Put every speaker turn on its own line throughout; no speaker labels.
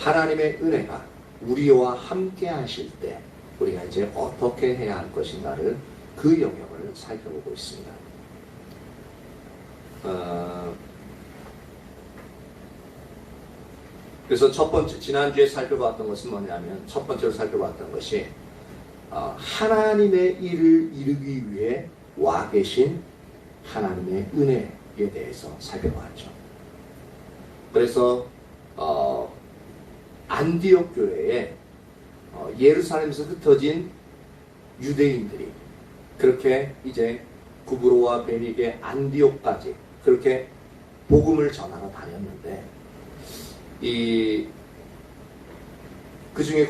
하나님의 은혜가 우리와 함께 하실 때 우리가 이제 어떻게 해야 할 것인가를 그 영역을 살펴보고 있습니다. 그래서 첫 번째, 지난주에 살펴봤던 것은 뭐냐면, 첫 번째로 살펴봤던 것이 하나님의 일을 이루기 위해 와 계신 하나님의 은혜에 대해서 살펴봤죠. 그래서 안디옥 교회에 예루살렘에서 흩어진 유대인들이 그렇게 이제 구브로와 베니게, 안디옥까지 그렇게 복음을 전하러 다녔는데, 그 중에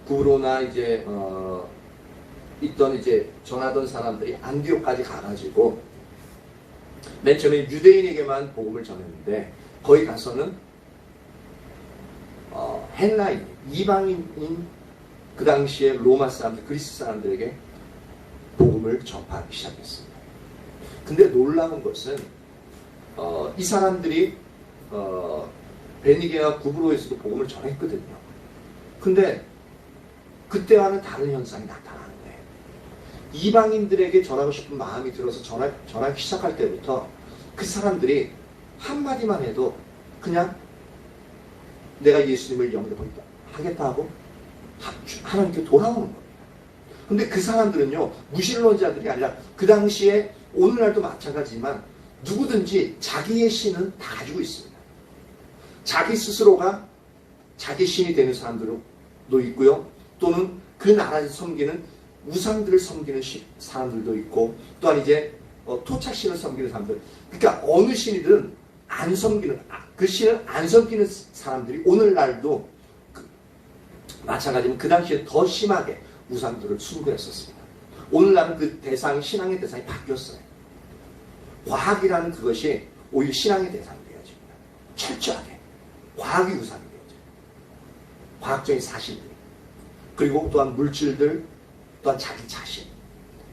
구브로나 이제 있던 이제 전하던 사람들이 안디옥까지 가가지고 맨 처음에 유대인에게만 복음을 전했는데, 거기 가서는 헬라인, 이방인인 그 당시에 로마 사람들, 그리스 사람들에게 복음을 전파하기 시작했습니다. 근데 놀라운 것은 이 사람들이 베니게와 구브로에서도 복음을 전했거든요. 근데 그때와는 다른 현상이 나타나는 거예요. 이방인들에게 전하고 싶은 마음이 들어서 전하기 시작할 때부터 그 사람들이 한마디만 해도 그냥 내가 예수님을 영접하겠다 하고 하나님께 돌아오는 거예요. 근데 그 사람들은요, 무신론자들이 아니라 그 당시에 오늘날도 마찬가지지만 누구든지 자기의 신은 다 가지고 있습니다. 자기 스스로가 자기 신이 되는 사람들도 있고요. 또는 그 나라에서 섬기는 우상들을 섬기는 사람들도 있고, 또한 이제 토착신을 섬기는 사람들. 그러니까 어느 신이든 안 섬기는, 그 신을 안 섬기는 사람들이 오늘날도 마찬가지로 그 당시에 더 심하게 우상들을 숭배했었습니다. 오늘날은 그 대상이, 신앙의 대상이 바뀌었어요. 과학이라는 그것이 오히려 신앙의 대상이 되어집니다. 철저하게 과학이 우상이 되어져요. 과학적인 사실들, 그리고 또한 물질들, 또한 자기 자신.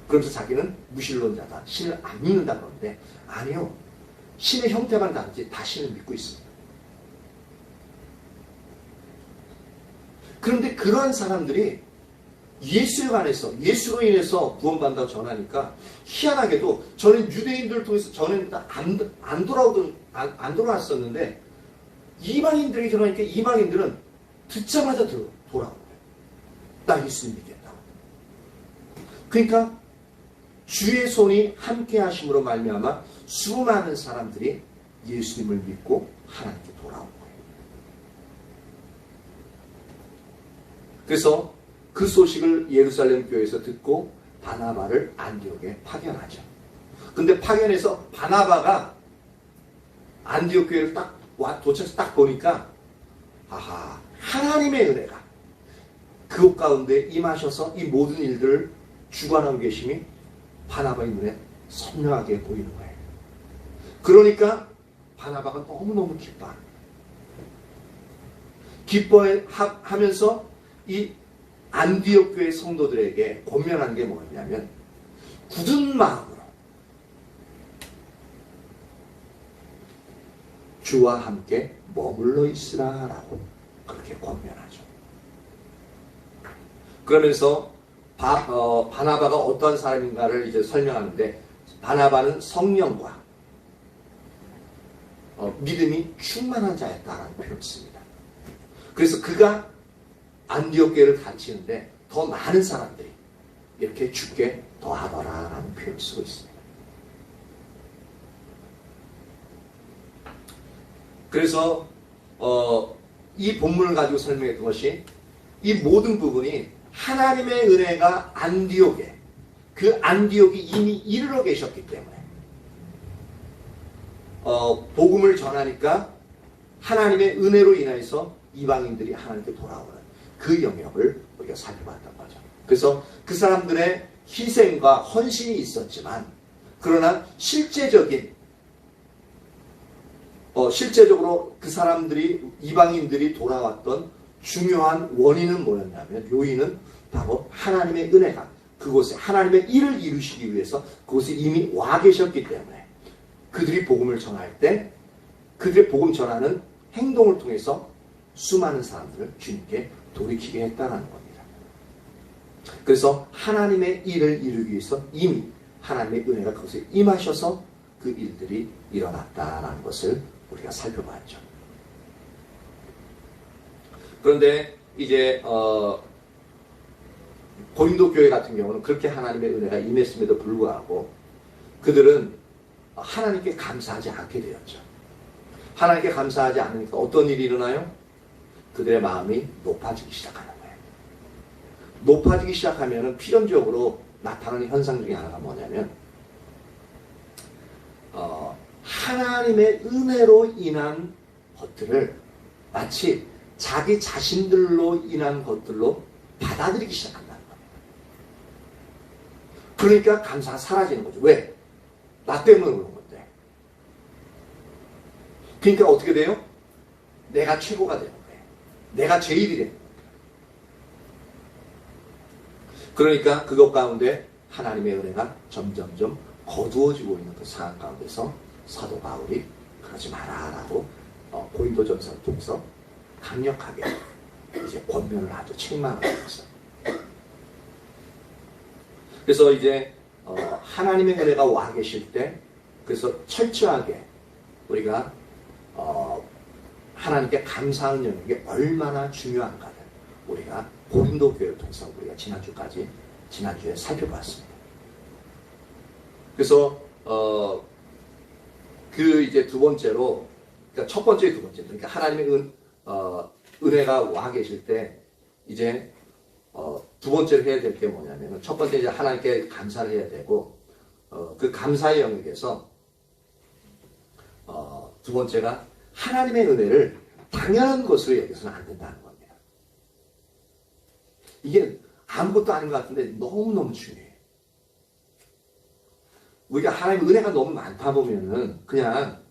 그러면서 자기는 무신론자다, 신을 안 믿는다 그러는데, 아니요, 신의 형태만 다르지 다 신을 믿고 있습니다. 그런데 그러한 사람들이 예수에 관해서, 예수로 인해서 구원받는다고 전하니까, 희한하게도 저는 유대인들을 통해서 저는 안 돌아왔었는데, 이방인들에게 전하니까 이방인들은 듣자마자 돌아온 거예요. 나 예수님 믿겠다고. 그러니까 주의 손이 함께 하심으로 말미암아 수많은 사람들이 예수님을 믿고 하나님께 돌아온 거예요. 그래서 그 소식을 예루살렘 교회에서 듣고 바나바를 안디옥에 파견하죠. 근데 파견해서 바나바가 안디옥 교회를 딱 도착해서 딱 보니까, 아하, 하나님의 은혜가 그곳 가운데 임하셔서 이 모든 일들을 주관하고 계심이 바나바의 눈에 선명하게 보이는 거예요. 그러니까 바나바가 너무너무 기뻐하면서 이 안디옥 교회 성도들에게 권면한 게 뭐냐면, 굳은 마음으로 주와 함께 머물러 있으라 라고 그렇게 권면하죠. 그러면서 바나바가 어떤 사람인가를 이제 설명하는데, 바나바는 성령과 믿음이 충만한 자였다라는 표현을 씁니다. 그래서 그가 안디옥 교회를 가르치는데 더 많은 사람들이 이렇게 죽게 더하더라라는 표현을 쓰고 있습니다. 그래서 이 본문을 가지고 설명했던 것이, 이 모든 부분이 하나님의 은혜가 안디옥에, 그 안디옥이 이미 이르러 계셨기 때문에 복음을 전하니까 하나님의 은혜로 인해서 이방인들이 하나님께 돌아오는 그 영역을 우리가 살펴봤던 거죠. 그래서 그 사람들의 희생과 헌신이 있었지만, 그러나 실제적으로 그 사람들이, 이방인들이 돌아왔던 중요한 원인은 뭐였냐면, 요인은 바로 하나님의 은혜가 그곳에 하나님의 일을 이루시기 위해서 그곳에 이미 와 계셨기 때문에, 그들이 복음을 전할 때 그들의 복음 전하는 행동을 통해서 수많은 사람들을 주님께 돌이키게 했다는 겁니다. 그래서 하나님의 일을 이루기 위해서 이미 하나님의 은혜가 그것에 임하셔서 그 일들이 일어났다는 것을 우리가 살펴봤죠. 그런데 이제 고린도 교회 같은 경우는 그렇게 하나님의 은혜가 임했음에도 불구하고 그들은 하나님께 감사하지 않게 되었죠. 하나님께 감사하지 않으니까 어떤 일이 일어나요? 그들의 마음이 높아지기 시작하는 거예요. 높아지기 시작하면 필연적으로 나타나는 현상 중에 하나가 뭐냐면 하나님의 은혜로 인한 것들을 마치 자기 자신들로 인한 것들로 받아들이기 시작한다는 겁니다. 그러니까 감사가 사라지는 거죠. 왜? 나 때문에 그런 건데. 그러니까 어떻게 돼요? 내가 최고가 되는 거예요. 내가 제일이 되는 거예요. 그러니까 그것 가운데 하나님의 은혜가 점점점 거두어지고 있는 그 상황 가운데서 사도 바울이 그러지 마라 라고 고린도전서를 통해서 강력하게 이제 권면을 하죠. 책망을 하면서. 그래서 이제 하나님의 은혜가 와 계실 때 그래서 철저하게 우리가 하나님께 감사하는 영역이 얼마나 중요한가를 우리가 고린도 교회를 통해서 우리가 지난주에 살펴봤습니다. 그래서 그 이제 두 번째로 그러니까 첫 번째 두 번째 그러니까 하나님의 은혜가 와 계실 때 이제 두 번째로 해야 될 게 뭐냐면 첫 번째 이제 하나님께 감사를 해야 되고 그 감사의 영역에서 두 번째가 하나님의 은혜를 당연한 것으로 여기서는 안 된다는 겁니다. 이게 아무것도 아닌 것 같은데 너무너무 중요해요. 우리가 하나님의 은혜가 너무 많다 보면은 그냥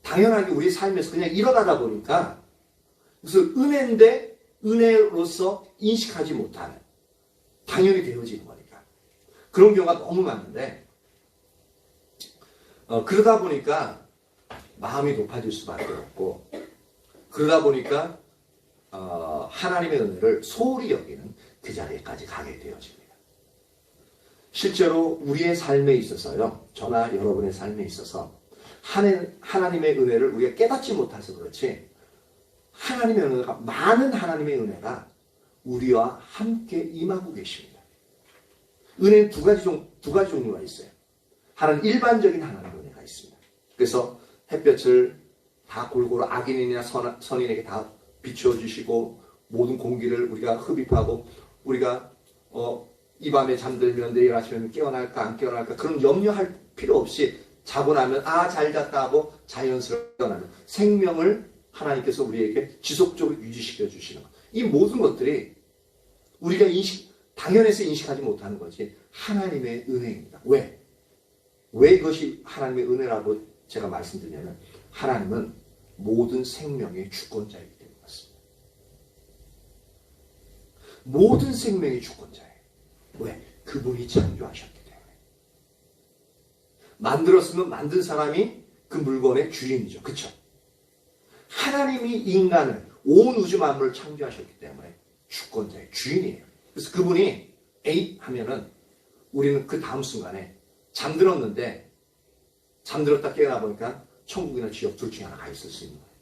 당연하게 우리 삶에서 그냥 일어나다 보니까 그래서 은혜인데 은혜로서 인식하지 못하는 당연히 되어지는 거니까 그런 경우가 너무 많은데 그러다 보니까 마음이 높아질 수밖에 없고 그러다 보니까 하나님의 은혜를 소홀히 여기는 그 자리에까지 가게 되어집니다. 실제로 우리의 삶에 있어서요, 저나 여러분의 삶에 있어서 하나님의 은혜를 우리가 깨닫지 못해서 그렇지 하나님의 은혜가 많은 하나님의 은혜가 우리와 함께 임하고 계십니다. 은혜는 두 가지 종류가 있어요. 하나는 일반적인 하나님의 은혜가 있습니다. 그래서 햇볕을 다 골고루 악인이나 선인에게 다 비추어 주시고 모든 공기를 우리가 흡입하고 우리가 이 밤에 잠들면 내일 아침에 깨어날까 안 깨어날까 그런 염려할 필요 없이 자고 나면 잘 잤다 하고 자연스럽게 깨어나는 생명을 하나님께서 우리에게 지속적으로 유지시켜 주시는 것. 이 모든 것들이 우리가 당연해서 인식하지 못하는 것이 하나님의 은혜입니다. 왜? 왜 이것이 하나님의 은혜라고 제가 말씀드리냐면 하나님은 모든 생명의 주권자이기 때문에 그렇습니다. 모든 생명의 주권자예요. 왜? 그분이 창조하셨기 때문에. 만들었으면 만든 사람이 그 물건의 주인이죠. 그렇죠? 하나님이 인간을 온 우주 만물을 창조하셨기 때문에 주권자의 주인이에요. 그래서 그분이 에잇 하면은 우리는 그 다음 순간에 잠들었다 깨어나 보니까 천국이나 지옥 둘 중에 하나 가 있을 수 있는 거예요.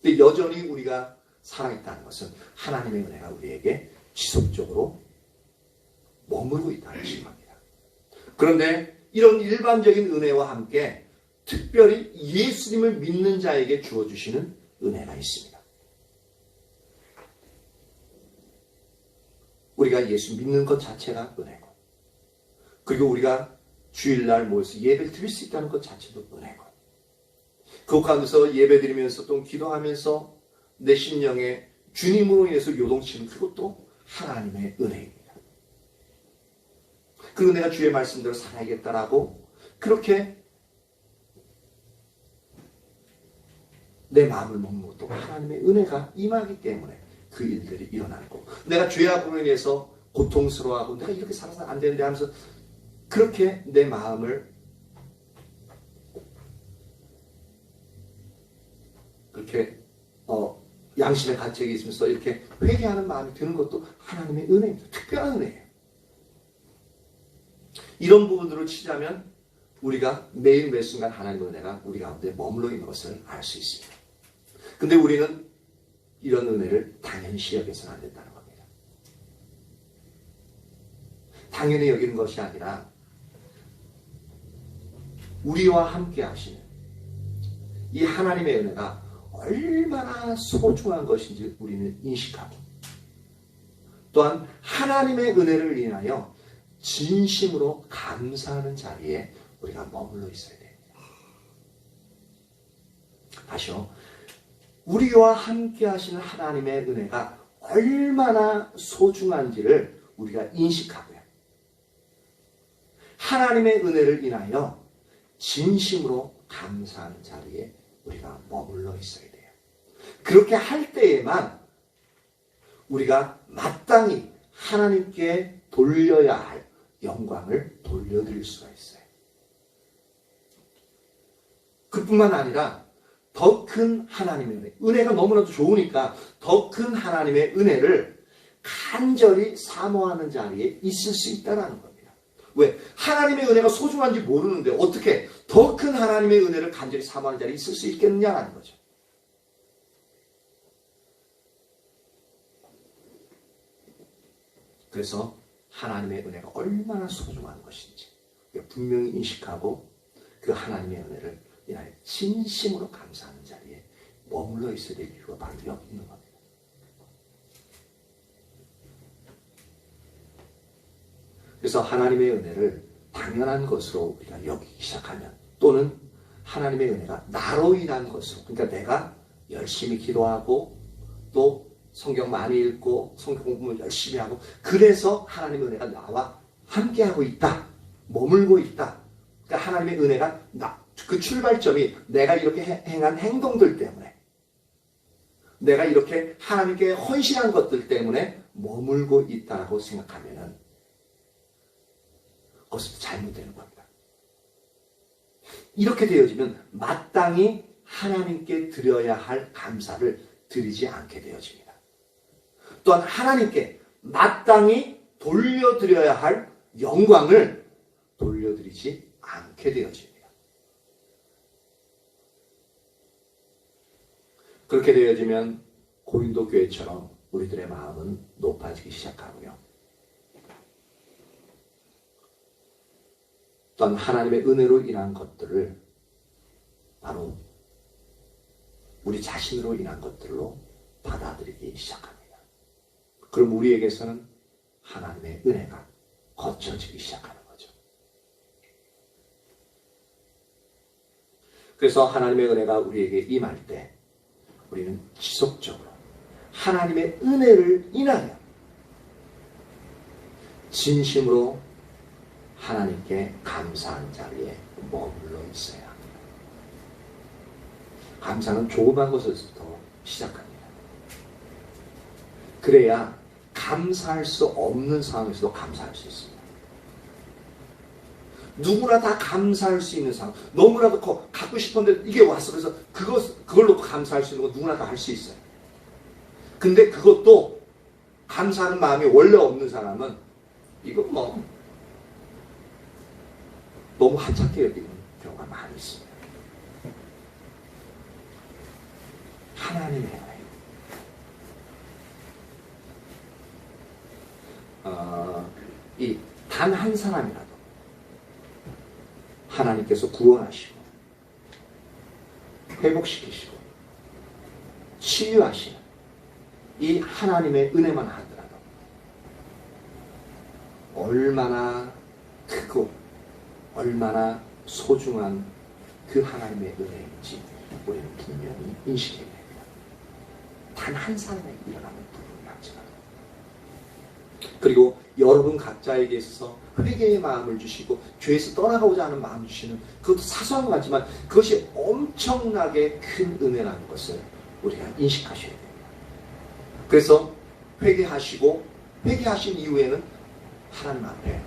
근데 여전히 우리가 살아있다는 것은 하나님의 은혜가 우리에게 지속적으로 머무르고 있다는 것입니다. 그런데 이런 일반적인 은혜와 함께 특별히 예수님을 믿는 자에게 주어주시는 은혜가 있습니다. 우리가 예수 믿는 것 자체가 은혜고 그리고 우리가 주일날 모여서 예배를 드릴 수 있다는 것 자체도 은혜고 그 가운데서 예배 드리면서 또 기도하면서 내 심령에 주님으로 인해서 요동치는 그것도 하나님의 은혜입니다. 그 은혜가 주의 말씀대로 살아야겠다라고 그렇게 내 마음을 먹는 것도 하나님의 은혜가 임하기 때문에 그 일들이 일어나는 거고 내가 죄악으로 인해서 고통스러워하고 내가 이렇게 살아서 안 되는데 하면서 그렇게 내 마음을 그렇게 양심의 가책이 있으면서 이렇게 회개하는 마음이 드는 것도 하나님의 은혜입니다. 특별한 은혜예요. 이런 부분들을 치자면 우리가 매일 매 순간 하나님의 은혜가 우리 가운데 머물러 있는 것을 알 수 있습니다. 근데 우리는 이런 은혜를 당연시 여겨서는 안 된다는 겁니다. 당연히 여기는 것이 아니라 우리와 함께 하시는 이 하나님의 은혜가 얼마나 소중한 것인지 우리는 인식하고, 또한 하나님의 은혜를 인하여 진심으로 감사하는 자리에 우리가 머물러 있어야 됩니다. 다시요. 우리와 함께 하시는 하나님의 은혜가 얼마나 소중한지를 우리가 인식하고요. 하나님의 은혜를 인하여 진심으로 감사하는 자리에 우리가 머물러 있어야 돼요. 그렇게 할 때에만 우리가 마땅히 하나님께 돌려야 할 영광을 돌려드릴 수가 있어요. 그뿐만 아니라 더 큰 하나님의 은혜, 은혜가 너무나도 좋으니까 더 큰 하나님의 은혜를 간절히 사모하는 자리에 있을 수 있다는 겁니다. 왜? 하나님의 은혜가 소중한지 모르는데 어떻게 더 큰 하나님의 은혜를 간절히 사모하는 자리에 있을 수 있겠느냐라는 거죠. 그래서 하나님의 은혜가 얼마나 소중한 것인지 분명히 인식하고 그 하나님의 은혜를 인하여 진심으로 감사하는 자리에 머물러 있어야 될 이유가 바로 여기 있는 겁니다. 그래서 하나님의 은혜를 당연한 것으로 우리가 여기기 시작하면, 또는 하나님의 은혜가 나로 인한 것으로, 그러니까 내가 열심히 기도하고 또 성경 많이 읽고 성경 공부 열심히 하고 그래서 하나님의 은혜가 나와 함께하고 있다, 머물고 있다. 그러니까 하나님의 은혜가 그 출발점이 내가 이렇게 행한 행동들 때문에, 내가 이렇게 하나님께 헌신한 것들 때문에 머물고 있다라고 생각하면은 그것은 잘못되는 겁니다. 이렇게 되어지면 마땅히 하나님께 드려야 할 감사를 드리지 않게 되어집니다. 또한 하나님께 마땅히 돌려드려야 할 영광을 돌려드리지 않게 되어집니다. 그렇게 되어지면 고린도 교회처럼 우리들의 마음은 높아지기 시작하고요. 또한 하나님의 은혜로 인한 것들을 바로 우리 자신으로 인한 것들로 받아들이기 시작합니다. 그럼 우리에게서는 하나님의 은혜가 거쳐지기 시작하는 거죠. 그래서 하나님의 은혜가 우리에게 임할 때 우리는 지속적으로 하나님의 은혜를 인하여 진심으로 하나님께 감사하는 자리에 머물러 있어야 합니다. 감사는 조그만 것에서부터 시작합니다. 그래야 감사할 수 없는 상황에서도 감사할 수 있습니다. 누구나 다 감사할 수 있는 상황, 너무나도 갖고 싶었는데 이게 왔어. 그래서 그걸 놓고 감사할 수 있는 거 누구나 다 할 수 있어요. 근데 그것도 감사하는 마음이 원래 없는 사람은 이건 너무 하찮게 여기는 경우가 많이 있습니다. 하나님의 은혜. 이 단 한 사람이라도 하나님께서 구원하시고 회복시키시고 치유하시는 이 하나님의 은혜만 하더라도 얼마나 크고 얼마나 소중한 그 하나님의 은혜인지 우리는 분명히 인식해야 됩니다. 단 한 사람에게 일어나는 부분이지만, 그리고 여러분 각자에게 있어서 회개의 마음을 주시고 죄에서 떠나가고자 하는 마음을 주시는 그것도 사소한 것 같지만 그것이 엄청나게 큰 은혜라는 것을 우리가 인식하셔야 됩니다. 그래서 회개하신 이후에는 하나님 앞에,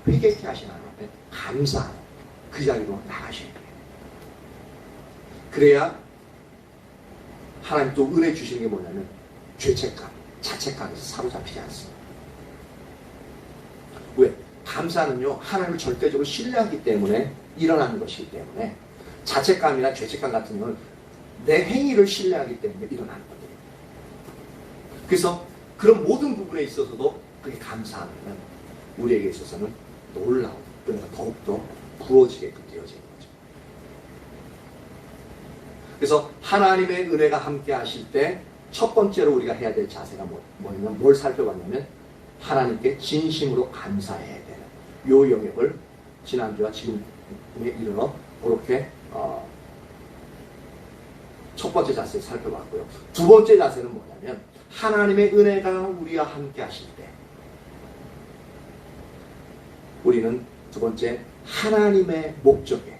회개케 하신 하나님 앞에 감사하는 그 자리로 나가셔야 돼요. 그래야 하나님 또 은혜 주시는 게 뭐냐면 죄책감, 자책감에서 사로잡히지 않습니다. 왜? 감사는요, 하나님을 절대적으로 신뢰하기 때문에 일어나는 것이기 때문에 자책감이나 죄책감 같은 경우는 내 행위를 신뢰하기 때문에 일어나는 거예요. 그래서 그런 모든 부분에 있어서도 그게 감사하면 우리에게 있어서는 놀라운, 그러니까 더욱더 부어지게끔 되어지는 거죠. 그래서 하나님의 은혜가 함께 하실 때 첫 번째로 우리가 해야 될 자세가 뭐냐면 뭘 살펴봤냐면 하나님께 진심으로 감사해야 되는 요 영역을 지난주와 지금에 이르러 그렇게 첫 번째 자세를 살펴봤고요. 두 번째 자세는 뭐냐면 하나님의 은혜가 우리와 함께 하실 때 우리는 두 번째 하나님의 목적에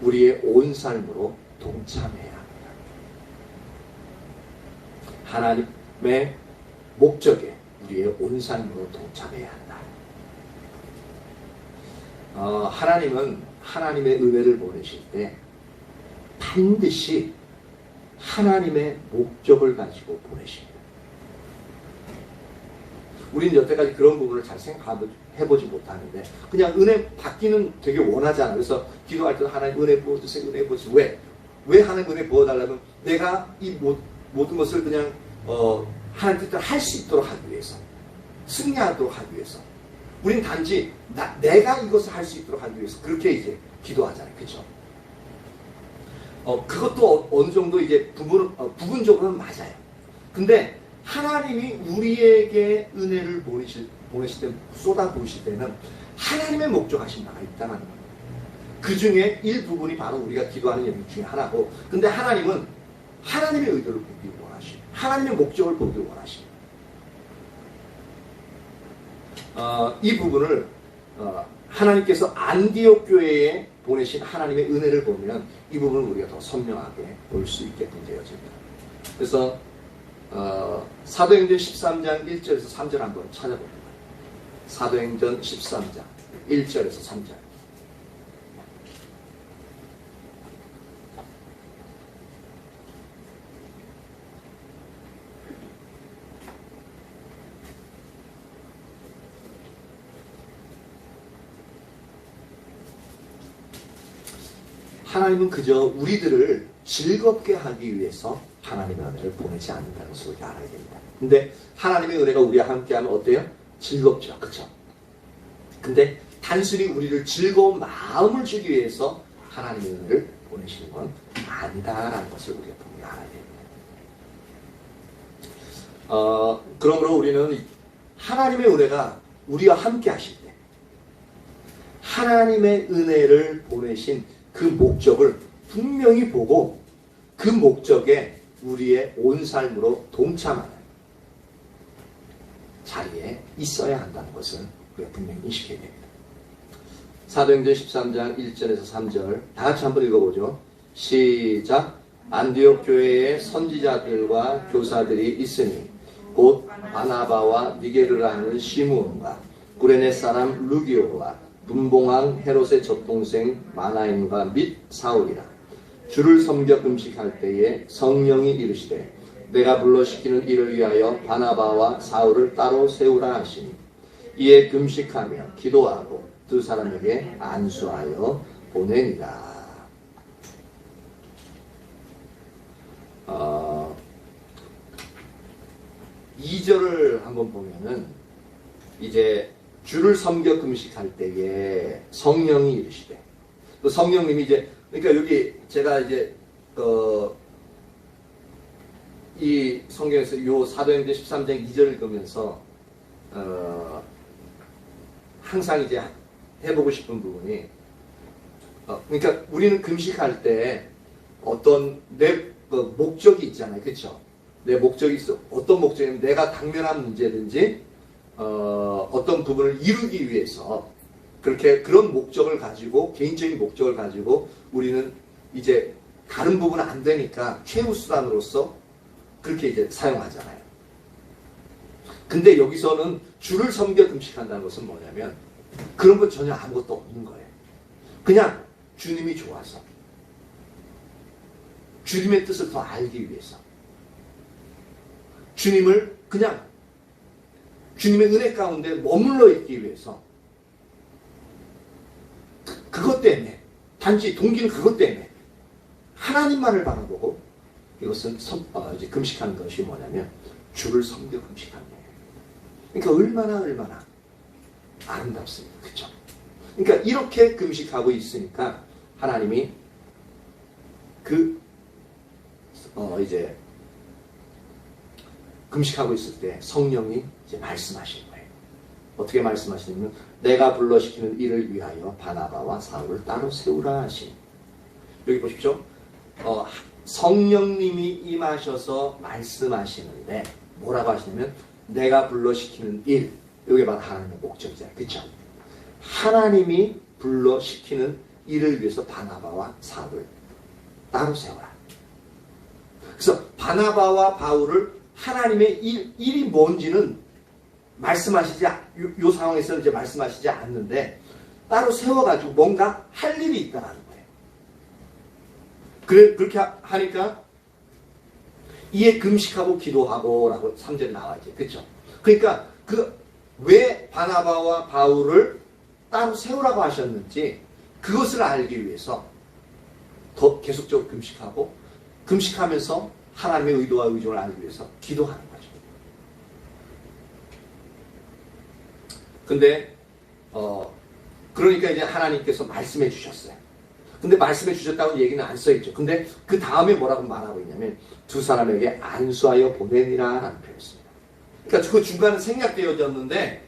우리의 온 삶으로 동참해야 합니다. 하나님의 목적에 우리의 온 삶으로 동참해야 한다. 하나님은 하나님의 은혜를 보내실 때 반드시 하나님의 목적을 가지고 보내십니다. 우리는 여태까지 그런 부분을 잘 생각해보지 못하는데 그냥 은혜 받기는 되게 원하잖아요. 그래서 기도할 때도 하나님 은혜 부어주세요. 은혜 부어주세요. 왜 하나님 은혜 부어달라면 내가 이 모든 것을 그냥 하나님 뜻대로 할 수 있도록 하기 위해서, 승리하도록 하기 위해서, 우린 단지 내가 이것을 할 수 있도록 하기 위해서 그렇게 이제 기도하잖아요. 그렇죠? 그것도 어느 정도 이제 부분적으로는 맞아요. 근데 하나님이 우리에게 은혜를 보내실 때, 쏟아부으실 때는 하나님의 목적하신 바가 있다는 거예요. 그 중에 일부분이 바로 우리가 기도하는 영역 중에 하나고, 근데 하나님은 하나님의 의도를 보기 원하시고, 하나님의 목적을 보기 원하시고, 이 부분을 하나님께서 안디옥 교회에 보내신 하나님의 은혜를 보면 이 부분을 우리가 더 선명하게 볼 수 있게끔 되어집니다. 그래서 사도행전 13장 1절에서 3절 한번 찾아봅니다. 사도행전 13장 1절에서 3절. 하나님은 그저 우리들을 즐겁게 하기 위해서 하나님의 은혜를 보내지 않는다는 것을 우리가 알아야 됩니다. 근데 하나님의 은혜가 우리와 함께하면 어때요? 즐겁죠. 그렇죠? 근데 단순히 우리를 즐거운 마음을 주기 위해서 하나님의 은혜를 보내시는 건 아니다라는 것을 우리가 분명히 알아야 됩니다. 그러므로 우리는 하나님의 은혜가 우리와 함께 하실 때 하나님의 은혜를 보내신 그 목적을 분명히 보고 그 목적에 우리의 온 삶으로 동참하는 자리에 있어야 한다는 것을 우리가 분명히 인식해야 됩니다. 사도행전 13장 1절에서 3절 다 같이 한번 읽어보죠. 시작. 안디옥 교회에 선지자들과 교사들이 있으니 곧 바나바와 니게르라 하는 시므온과 구레네 사람 루기오와 분봉왕 헤롯의 젖동생 마나임과 및 사울이라. 주를 섬겨 금식할 때에 성령이 이르시되 내가 불러시키는 이를 위하여 바나바와 사울을 따로 세우라 하시니 이에 금식하며 기도하고 두 사람에게 안수하여 보내니라. 2절을 한번 보면은 이제 주를 섬겨 금식할 때에 성령이 이르시되, 또 성령님이 이제, 그러니까 여기 제가 이제 이 성경에서 요 사도행전 13장 2절을 읽으면서 항상 이제 해보고 싶은 부분이 그러니까 우리는 금식할 때 어떤 내 목적이 있잖아요. 그렇죠? 내 목적이 있어. 어떤 목적이냐면 내가 당면한 문제든지 어떤 부분을 이루기 위해서 그런 목적을 가지고, 개인적인 목적을 가지고 우리는 이제 다른 부분은 안 되니까 최우수단으로서 그렇게 이제 사용하잖아요. 근데 여기서는 주를 섬겨 금식한다는 것은 뭐냐면 그런 건 전혀 아무것도 없는 거예요. 그냥 주님이 좋아서, 주님의 뜻을 더 알기 위해서. 주님을 그냥 주님의 은혜 가운데 머물러 있기 위해서. 그것 때문에, 단지 동기는 그것 때문에 하나님만을 바라보고 이것은 이제 금식하는 것이 뭐냐면 주를 섬겨 금식하는 거예요. 그러니까 얼마나 아름답습니다. 그렇죠? 그러니까 이렇게 금식하고 있으니까 하나님이 이제 금식하고 있을 때 성령이 이제 말씀하시는 거예요. 어떻게 말씀하시냐면 내가 불러시키는 일을 위하여 바나바와 사울을 따로 세우라 하시니. 여기 보십시오. 성령님이 임하셔서 말씀하시는데 뭐라고 하시냐면 내가 불러시키는 일. 이게 바로 하나님의 목적이잖아요. 그렇죠? 하나님이 불러시키는 일을 위해서 바나바와 사울을 따로 세워라. 그래서 바나바와 바울을 하나님의 일이 뭔지는 말씀하시지, 요 상황에서는 이제 말씀하시지 않는데 따로 세워가지고 뭔가 할 일이 있다는 거예요. 그렇게 하니까 이에 금식하고 기도하고 라고 3절에 나와있죠. 그렇죠? 그러니까 왜 바나바와 바울을 따로 세우라고 하셨는지 그것을 알기 위해서 더 계속적으로 금식하고 금식하면서 하나님의 의도와 의존을 알기 위해서 기도하는 거죠. 근데 그러니까 이제 하나님께서 말씀해 주셨어요. 근데 말씀해 주셨다고 얘기는 안 써있죠. 근데 그 다음에 뭐라고 말하고 있냐면 두 사람에게 안수하여 보내니라 라는 표현을 씁니다. 그러니까 그 중간에 생략되어졌는데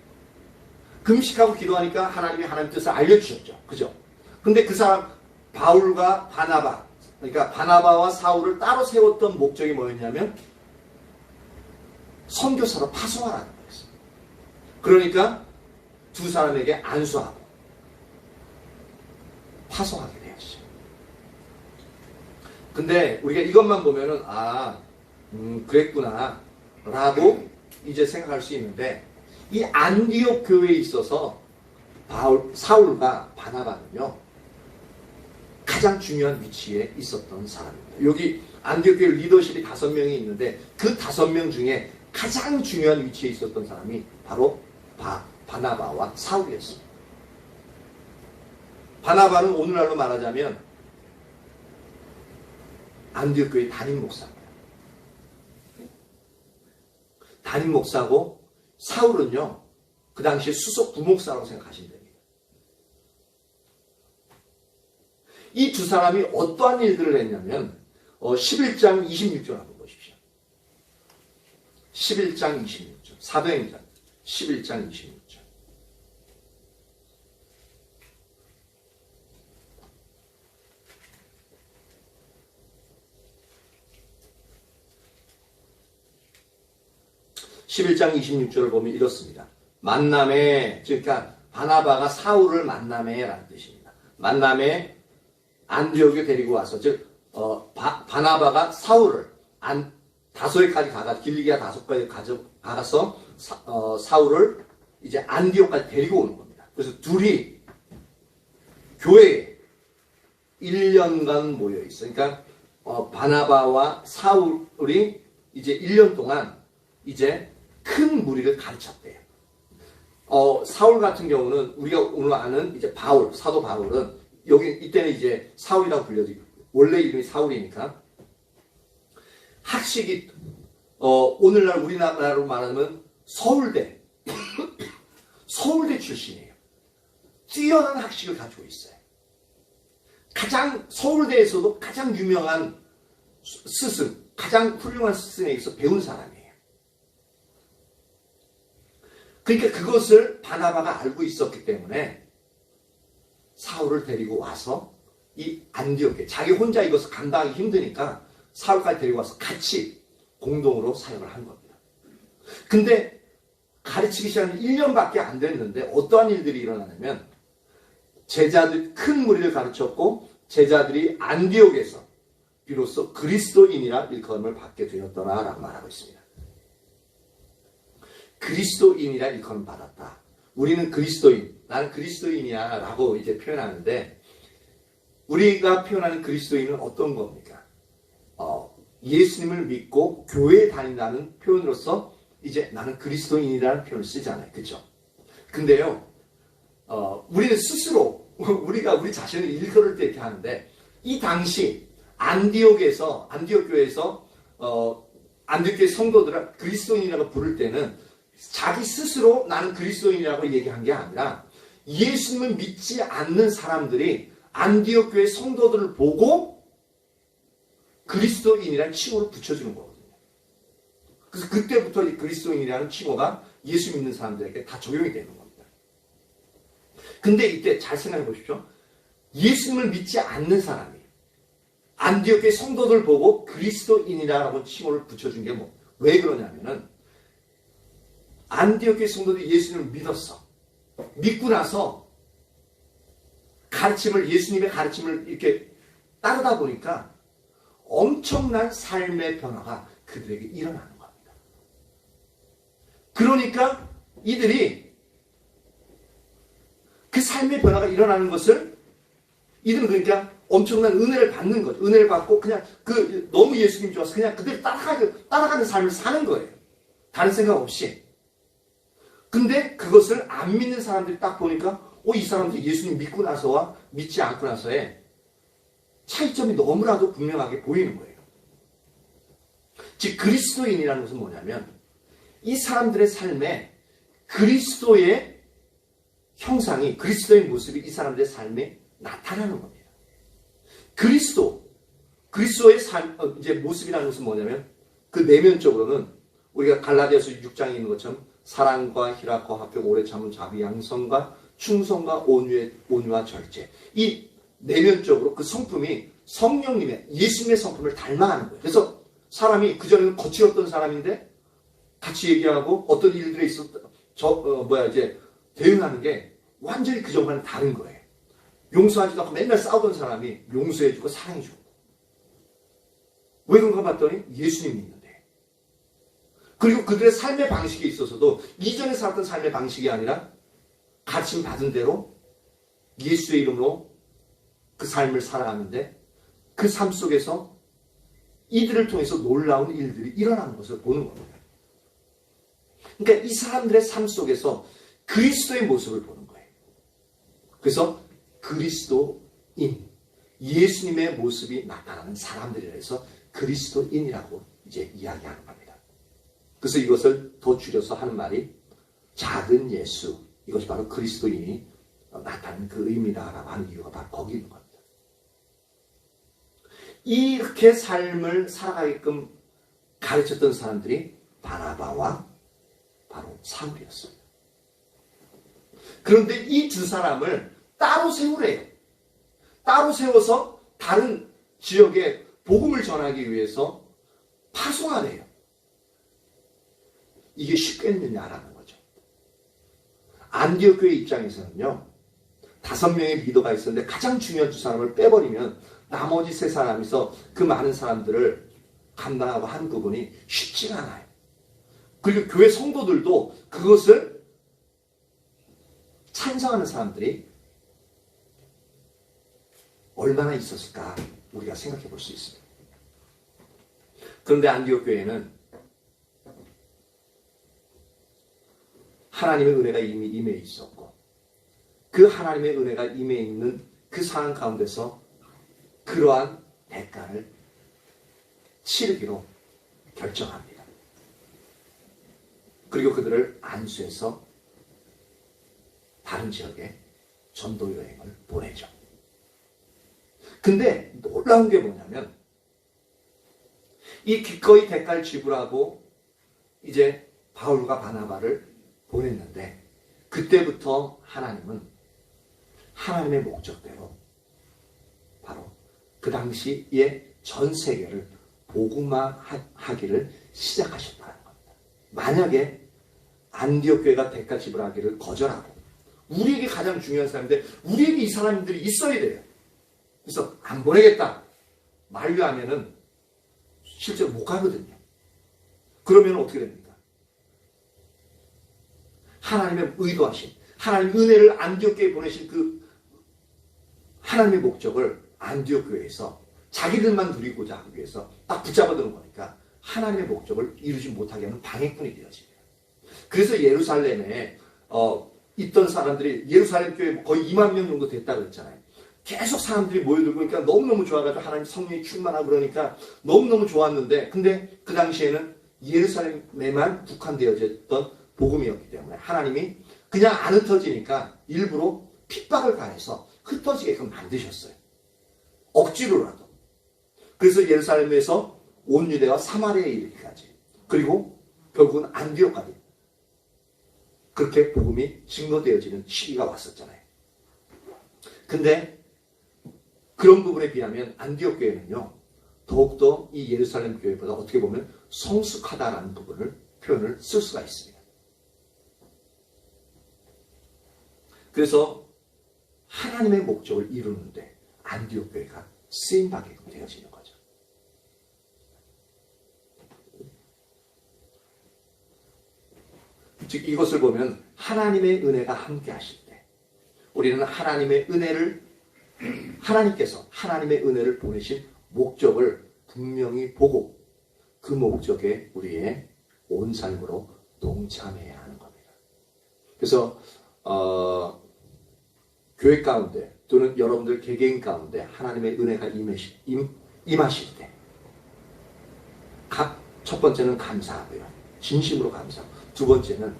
금식하고 기도하니까 하나님이 하나님 뜻을 알려주셨죠. 그죠? 근데 그 사람 바울과 바나바, 그러니까 바나바와 사울을 따로 세웠던 목적이 뭐였냐면 선교사로 파송하라는 거였어요. 그러니까 두 사람에게 안수하고 파송하게 되었죠. 근데 우리가 이것만 보면은 그랬구나 라고 이제 생각할 수 있는데 이 안디옥 교회에 있어서 사울과 바나바는요 가장 중요한 위치에 있었던 사람입니다. 여기 안디옥 교회 리더십이 5명이 있는데 그 5명 중에 가장 중요한 위치에 있었던 사람이 바로 바나바와 사울이었습니다. 바나바는 오늘날로 말하자면 안디옥 교회 담임 목사입니다. 담임 목사고 사울은요 그 당시에 수석 부목사라고 생각하시면 됩니다. 이 두 사람이 어떠한 일들을 했냐면 11장 26절 한번 보십시오. 11장 26절 사도행전 11장 26절 11장 26절을 보면 이렇습니다. 만남에, 그러니까 바나바가 사울을 만남에 라는 뜻입니다. 만남에 안디옥에 데리고 와서, 즉 바나바가 사울을 다소에까지 가서 길리기아 다소까지 가서 사울을 이제 안디옥까지 데리고 오는 겁니다. 그래서 둘이 교회에 1년간 모여 있어요. 그러니까 바나바와 사울이 이제 1년 동안 이제 큰 무리를 가르쳤대요. 사울 같은 경우는 우리가 오늘 아는 이제 바울, 사도 바울은 이때는 이제 사울이라고 불려도 원래 이름이 사울이니까 학식이 오늘날 우리나라로 말하면 서울대 서울대 출신이에요. 뛰어난 학식을 가지고 있어요. 서울대에서도 가장 유명한 스승, 가장 훌륭한 스승에게서 배운 사람이에요. 그러니까 그것을 바나바가 알고 있었기 때문에 사울을 데리고 와서 이 안디옥에 자기 혼자 이것을 감당하기 힘드니까 사울까지 데리고 와서 같이 공동으로 사역을 한 겁니다. 근데 가르치기 시작한 1년밖에 안 됐는데 어떠한 일들이 일어나냐면 제자들 큰 무리를 가르쳤고 제자들이 안디옥에서 비로소 그리스도인이라 일컬음을 받게 되었더라 라고 말하고 있습니다. 그리스도인이라 일컬음 받았다. 우리는 그리스도인, 나는 그리스도인이야 라고 이제 표현하는데 우리가 표현하는 그리스도인은 어떤 겁니까? 예수님을 믿고 교회에 다닌다는 표현으로서 이제 나는 그리스도인이라는 표현을 쓰잖아요. 그죠? 근데요, 우리는 스스로, 우리가 우리 자신을 일컬을 때 이렇게 하는데, 이 당시 안디옥 교회에서, 안디옥 교회 성도들을 그리스도인이라고 부를 때는 자기 스스로 나는 그리스도인이라고 얘기한 게 아니라 예수님을 믿지 않는 사람들이 안디옥 교회 성도들을 보고 그리스도인이라는 칭호를 붙여주는 거거든요. 그래서 그때부터 이 그리스도인이라는 칭호가 예수 믿는 사람들에게 다 적용이 되는 겁니다. 근데 이때 잘 생각해 보십시오. 예수님을 믿지 않는 사람이 안디옥 교회 성도들 보고 그리스도인이라고 칭호를 붙여준 게 왜 그러냐면은 안디옥 교회 성도들이 예수님을 믿었어. 믿고 나서 예수님의 가르침을 이렇게 따르다 보니까 엄청난 삶의 변화가 그들에게 일어나는 겁니다. 그러니까 이들이 그 삶의 변화가 일어나는 것을 이들은 그러니까 엄청난 은혜를 받는 거죠. 은혜를 받고 그냥 너무 예수님 좋아서 그냥 그들 따라가는 삶을 사는 거예요. 다른 생각 없이. 근데 그것을 안 믿는 사람들이 딱 보니까 이 사람들이 예수님 믿고 나서와 믿지 않고 나서의 차이점이 너무나도 분명하게 보이는 거예요. 즉 그리스도인이라는 것은 뭐냐면 이 사람들의 삶에 그리스도의 형상이, 그리스도의 모습이 이 사람들의 삶에 나타나는 겁니다. 그리스도의 이제 모습이라는 것은 뭐냐면 그 내면적으로는 우리가 갈라디아서 6장에 있는 것처럼 사랑과 희락과 화평, 오래 참은 자비, 양선과 충성과 온유와 절제. 이 내면적으로 그 성품이 성령님의, 예수님의 성품을 닮아가는 거예요. 그래서 사람이 그전에는 거칠었던 사람인데 같이 얘기하고 어떤 일들에 이제 대응하는 게 완전히 그전과는 다른 거예요. 용서하지도 않고 맨날 싸우던 사람이 용서해주고 사랑해주고. 왜 그런가 봤더니 예수님 믿는데. 그리고 그들의 삶의 방식에 있어서도 이전에 살았던 삶의 방식이 아니라 가르침 받은 대로 예수의 이름으로 그 삶을 살아가는데 그 삶 속에서 이들을 통해서 놀라운 일들이 일어나는 것을 보는 겁니다. 그러니까 이 사람들의 삶 속에서 그리스도의 모습을 보는 거예요. 그래서 그리스도인, 예수님의 모습이 나타나는 사람들이라 해서 그리스도인이라고 이제 이야기하는 겁니다. 그래서 이것을 더 줄여서 하는 말이 작은 예수, 이것이 바로 그리스도인이 나타나는 그 의미다라고 하는 이유가 바로 거기 있는 겁니다. 이렇게 삶을 살아가게끔 가르쳤던 사람들이 바나바와 바로 사울이었어요. 그런데 이 두 사람을 따로 세우래요. 따로 세워서 다른 지역에 복음을 전하기 위해서 파송하래요. 이게 쉽겠느냐라는 거죠. 안디옥 교회 입장에서는요, 5명의 리더가 있었는데 가장 중요한 2사람을 빼버리면 나머지 3사람이서 그 많은 사람들을 감당하고 하는 부분이 쉽지가 않아요. 그리고 교회 성도들도 그것을 찬성하는 사람들이 얼마나 있었을까 우리가 생각해 볼 수 있습니다. 그런데 안디옥 교회는 하나님의 은혜가 이미 임해 있었고 그 하나님의 은혜가 임해 있는 그 상황 가운데서 그러한 대가를 치르기로 결정합니다. 그리고 그들을 안수해서 다른 지역에 전도 여행을 보내죠. 근데 놀라운 게 뭐냐면 이 기꺼이 대가를 지불하고 이제 바울과 바나바를 보냈는데 그때부터 하나님은 하나님의 목적대로 바로 그 당시에 전 세계를 복음화하기를 시작하셨다는 겁니다. 만약에 안디옥 교회가 대가 지불하기를 거절하고 우리에게 가장 중요한 사람인데 우리에게 이 사람들이 있어야 돼요. 그래서 안 보내겠다 만류하면은 실제로 못 가거든요. 그러면 어떻게 됩니까? 하나님의 의도하신 하나님 은혜를 안디옥 교회에 보내신 그 하나님의 목적을 안디옥 교회에서 자기들만 누리고자 하기 위해서 딱 붙잡아두는 거니까 하나님의 목적을 이루지 못하게 하는 방해꾼이 되어지네요. 그래서 예루살렘에 있던 사람들이 예루살렘 교회 거의 2만 명 정도 됐다고 했잖아요. 계속 사람들이 모여들고 그러니까 너무너무 좋아가지고 하나님 성령이 충만하고 그러니까 너무너무 좋았는데 근데 그 당시에는 예루살렘에만 국한되어졌던 복음이었기 때문에 하나님이 그냥 안 흩어지니까 일부러 핍박을 가해서 흩어지게끔 만드셨어요. 억지로라도. 그래서 예루살렘에서 온 유대와 사마리아에 이르기까지 그리고 결국은 안디옥까지 그렇게 복음이 증거되어지는 시기가 왔었잖아요. 근데 그런 부분에 비하면 안디옥 교회는요. 더욱더 이 예루살렘 교회보다 어떻게 보면 성숙하다라는 표현을 쓸 수가 있습니다. 그래서 하나님의 목적을 이루는데 안디옥 교회가 쓰임받게 되어지는 거죠. 즉 이것을 보면 하나님의 은혜가 함께 하실 때 우리는 하나님께서 하나님의 은혜를 보내신 목적을 분명히 보고 그 목적에 우리의 온 삶으로 동참해야 하는 겁니다. 그래서 교회 가운데 또는 여러분들 개개인 가운데 하나님의 은혜가 임하실 때 첫 번째는 감사하고요. 진심으로 감사하고 두 번째는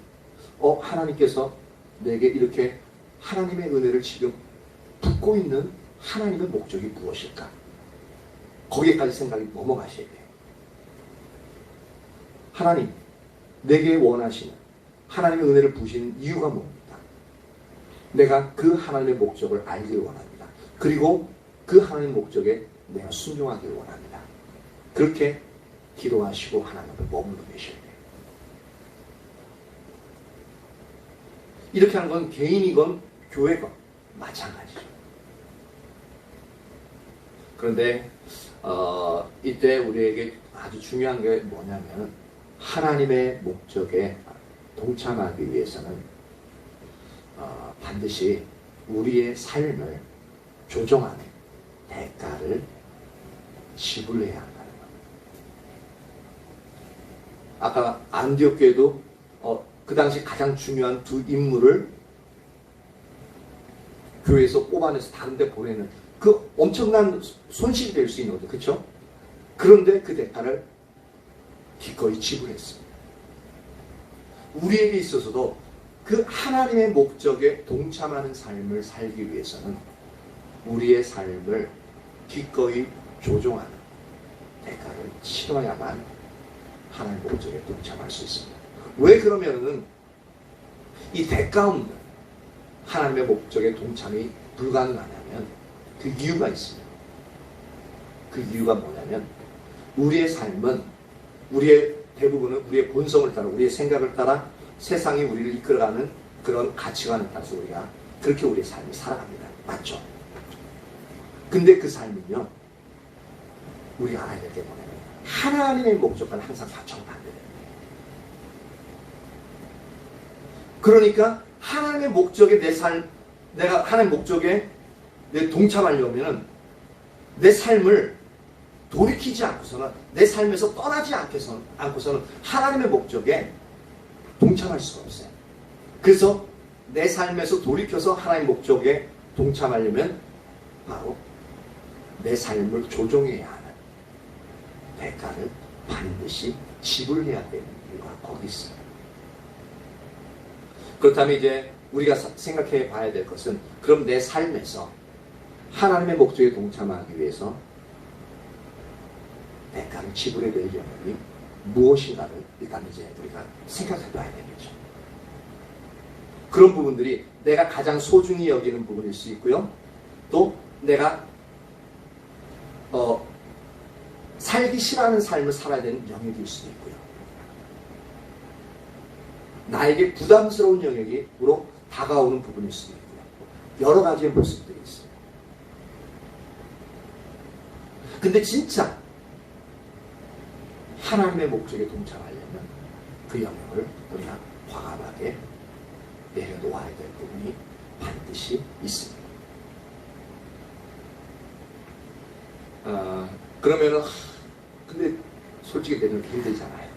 하나님께서 내게 이렇게 하나님의 은혜를 지금 붓고 있는 하나님의 목적이 무엇일까? 거기에까지 생각이 넘어가셔야 돼요. 하나님, 내게 원하시는 하나님의 은혜를 부으시는 이유가 뭡니까? 내가 그 하나님의 목적을 알길 원합니다. 그리고 그 하나님의 목적에 내가 순종하길 원합니다. 그렇게 기도하시고 하나님 앞에 머물러 계셔야 돼요. 이렇게 하는 건 개인이건 교회건 마찬가지죠. 그런데 이때 우리에게 아주 중요한 게 뭐냐면 하나님의 목적에 동참하기 위해서는 반드시 우리의 삶을 조정하는 대가를 지불해야 한다는 겁니다. 아까 안디옥 교회도 그 당시 가장 중요한 두 인물을 교회에서 뽑아내서 다른 데 보내는 그 엄청난 손실이 될 수 있는 거죠. 그렇죠? 그런데 그 대가를 기꺼이 지불했습니다. 우리에게 있어서도 그 하나님의 목적에 동참하는 삶을 살기 위해서는 우리의 삶을 기꺼이 조종하는 대가를 치러야만 하나님의 목적에 동참할 수 있습니다. 왜 그러면은 이 대가 없는 하나님의 목적에 동참이 불가능하냐면 그 이유가 있습니다. 그 이유가 뭐냐면 우리의 삶은 대부분은 우리의 본성을 따라 우리의 생각을 따라 세상이 우리를 이끌어가는 그런 가치관을 따라서 우리가 그렇게 우리의 삶이 살아갑니다. 맞죠? 근데 그 삶은요 우리가 알아야 될 게 뭐냐면 하나님의 목적과는 항상 정반대돼요. 그러니까 하나님의 목적에 내가 하나님의 목적에 동참하려면 내 삶을 돌이키지 않고서는 내 삶에서 떠나지 않고서는 하나님의 목적에 동참할 수가 없어요. 그래서 내 삶에서 돌이켜서 하나님의 목적에 동참하려면 바로 내 삶을 조종해야 하는 대가를 반드시 지불해야 되는 이유가 거기 있습니다. 그렇다면 이제 우리가 생각해 봐야 될 것은 그럼 내 삶에서 하나님의 목적에 동참하기 위해서 대가를 지불해야 될 영역이 무엇인가를 일단 이제 우리가 생각해 봐야 되겠죠. 그런 부분들이 내가 가장 소중히 여기는 부분일 수 있고요. 또 내가 살기 싫어하는 삶을 살아야 되는 영역일 수도 있고요. 나에게 부담스러운 영역으로 다가오는 부분일 수도 있고요. 여러 가지의 모습들이 있어요. 근데 진짜 하나님의 목적에 동참하려면 그 영역을 우리가 과감하게 내려놓아야 될 부분이 반드시 있습니다. 그러면은 근데 솔직히 내려놓기 힘들잖아요.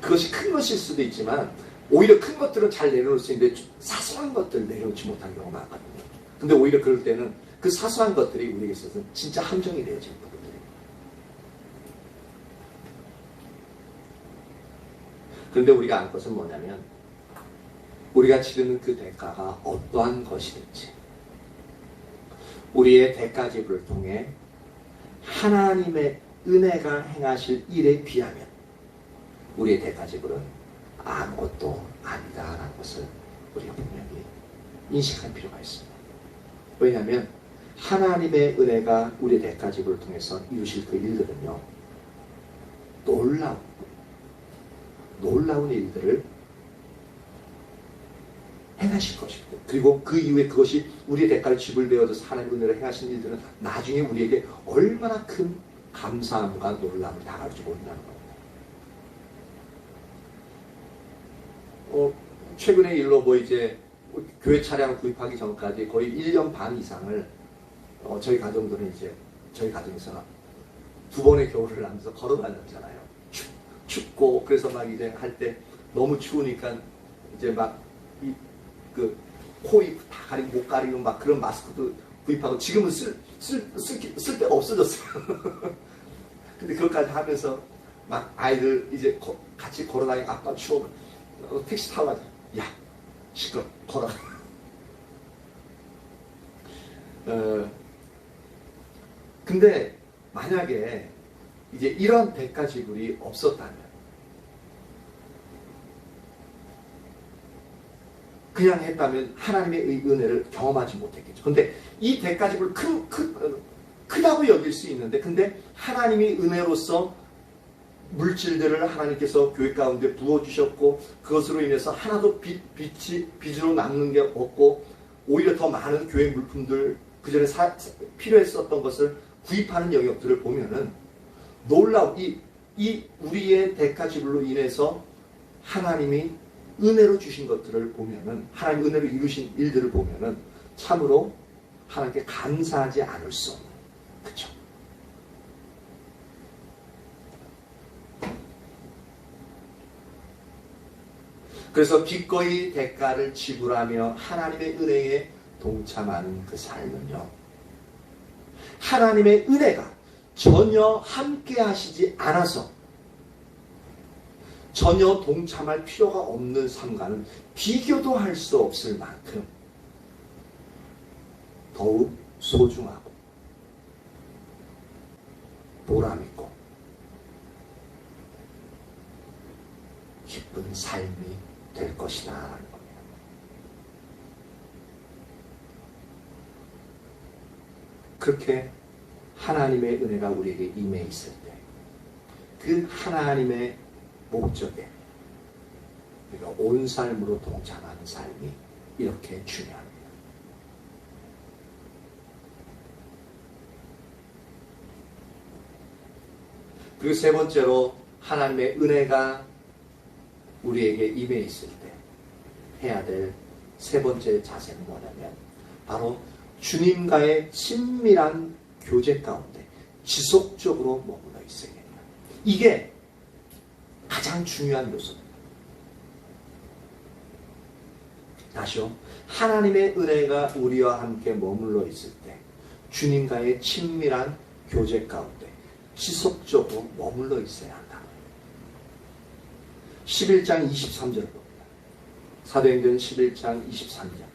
그것이 큰 것일 수도 있지만 오히려 큰 것들은 잘 내려놓을 수 있는데 사소한 것들 내려놓지 못한 경우가 많거든요. 근데 오히려 그럴 때는 그 사소한 것들이 우리에게 있어서는 진짜 함정이 되어지는 부분들이에요. 그런데 우리가 알 것은 뭐냐면 우리가 치르는 그 대가가 어떠한 것이든지 우리의 대가지불을 통해 하나님의 은혜가 행하실 일에 비하면 우리의 대가지불은 아무것도 아니다라는 것을 우리가 분명히 인식할 필요가 있습니다. 왜냐하면 하나님의 은혜가 우리의 대가지불을 통해서 이루실 그 일들은요, 놀라운 일들을 행하실 것이고, 그리고 그 이후에 그것이 우리의 대가를 지불되어져서 하나님의 은혜를 행하신 일들은 나중에 우리에게 얼마나 큰 감사함과 놀람을 다가올지 모른다는 겁니다. 최근의 일로 이제 교회 차량 구입하기 전까지 거의 1년 반 이상을 저희 가정들은 이제 저희 가정에서 2번의 겨울을 나면서 걸어 다녔잖아요. 춥고 그래서 막 이제 할 때 너무 추우니까 이제 막 코입 다 가리고 목 가리고 막 그런 마스크도 구입하고 지금은 쓸 데가 없어졌어요. 근데 그것까지 하면서 막 아이들 이제 같이 걸어 다니고 아빠 추워 택시 타고 가자. 야 시끄러 걸어. 근데 만약에 이제 이런 대가 지불이 없었다면 그냥 했다면 하나님의 은혜를 경험하지 못했겠죠. 근데 이 대가 지불을 크다고 여길 수 있는데 근데 하나님의 은혜로서 물질들을 하나님께서 교회 가운데 부어주셨고 그것으로 인해서 하나도 빚으로 남는 게 없고 오히려 더 많은 교회 물품들 그전에 필요했었던 것을 구입하는 영역들을 보면은 놀라운 이 우리의 대가 지불로 인해서 하나님이 은혜로 주신 것들을 보면은 하나님 은혜로 이루신 일들을 보면은 참으로 하나님께 감사하지 않을 수 없는 그렇죠. 그래서 기꺼이 대가를 지불하며 하나님의 은혜에 동참하는 그 삶은요. 하나님의 은혜가 전혀 함께 하시지 않아서 전혀 동참할 필요가 없는 삶과는 비교도 할 수 없을 만큼 더욱 소중하고 보람있고 기쁜 삶이 될 것이다 라는 겁니다. 그렇게 하나님의 은혜가 우리에게 임해 있을 때 그 하나님의 목적에 우리가 온 삶으로 동참하는 삶이 이렇게 중요합니다. 그리고 세 번째로 하나님의 은혜가 우리에게 임해 있을 때 해야 될 세 번째 자세는 뭐냐면 바로 주님과의 친밀한 교제 가운데 지속적으로 머물러 있어야 됩니다. 이게 가장 중요한 요소입니다. 다시요. 하나님의 은혜가 우리와 함께 머물러 있을 때 주님과의 친밀한 교제 가운데 지속적으로 머물러 있어야 한다. 11장 23절을 봅니다. 사도행전 11장 23절.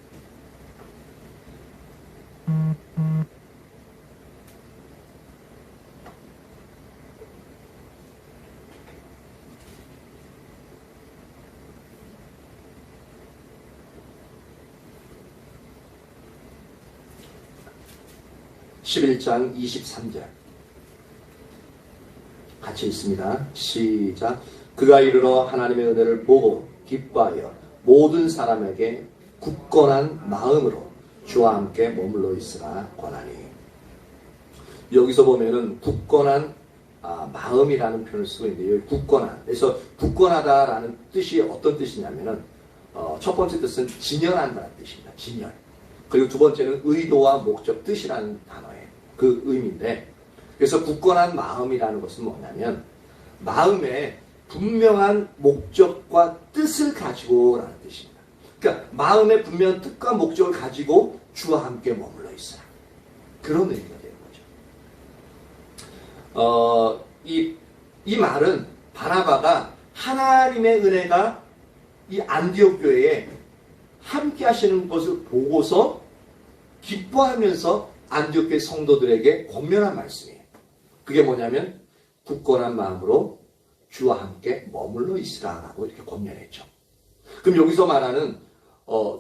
(11장 23절) 같이 읽습니다. 시작. 그가 이르러 하나님의 은혜를 보고 기뻐하여 모든 사람에게 굳건한 마음으로 주와 함께 머물러 있으라 권하니. 여기서 보면은 굳건한 마음이라는 표현을 쓰고 있는데 여기 굳건한. 그래서 굳건하다라는 뜻이 어떤 뜻이냐면은 첫 번째 뜻은 진열한다는 뜻입니다. 진열. 그리고 두 번째는 의도와 목적, 뜻이라는 단어예요. 그 의미인데, 그래서 굳건한 마음이라는 것은 뭐냐면 마음에 분명한 목적과 뜻을 가지고라는 뜻입니다. 그러니까 마음에 분명한 뜻과 목적을 가지고 주와 함께 머물러 있어라. 그런 의미가 되는 거죠. 이 말은 바나바가 하나님의 은혜가 이 안디옥 교회에 함께 하시는 것을 보고서 기뻐하면서 안디옥 교회 성도들에게 권면한 말씀이에요. 그게 뭐냐면 굳건한 마음으로 주와 함께 머물러 있으라라고 이렇게 권면했죠. 그럼 여기서 말하는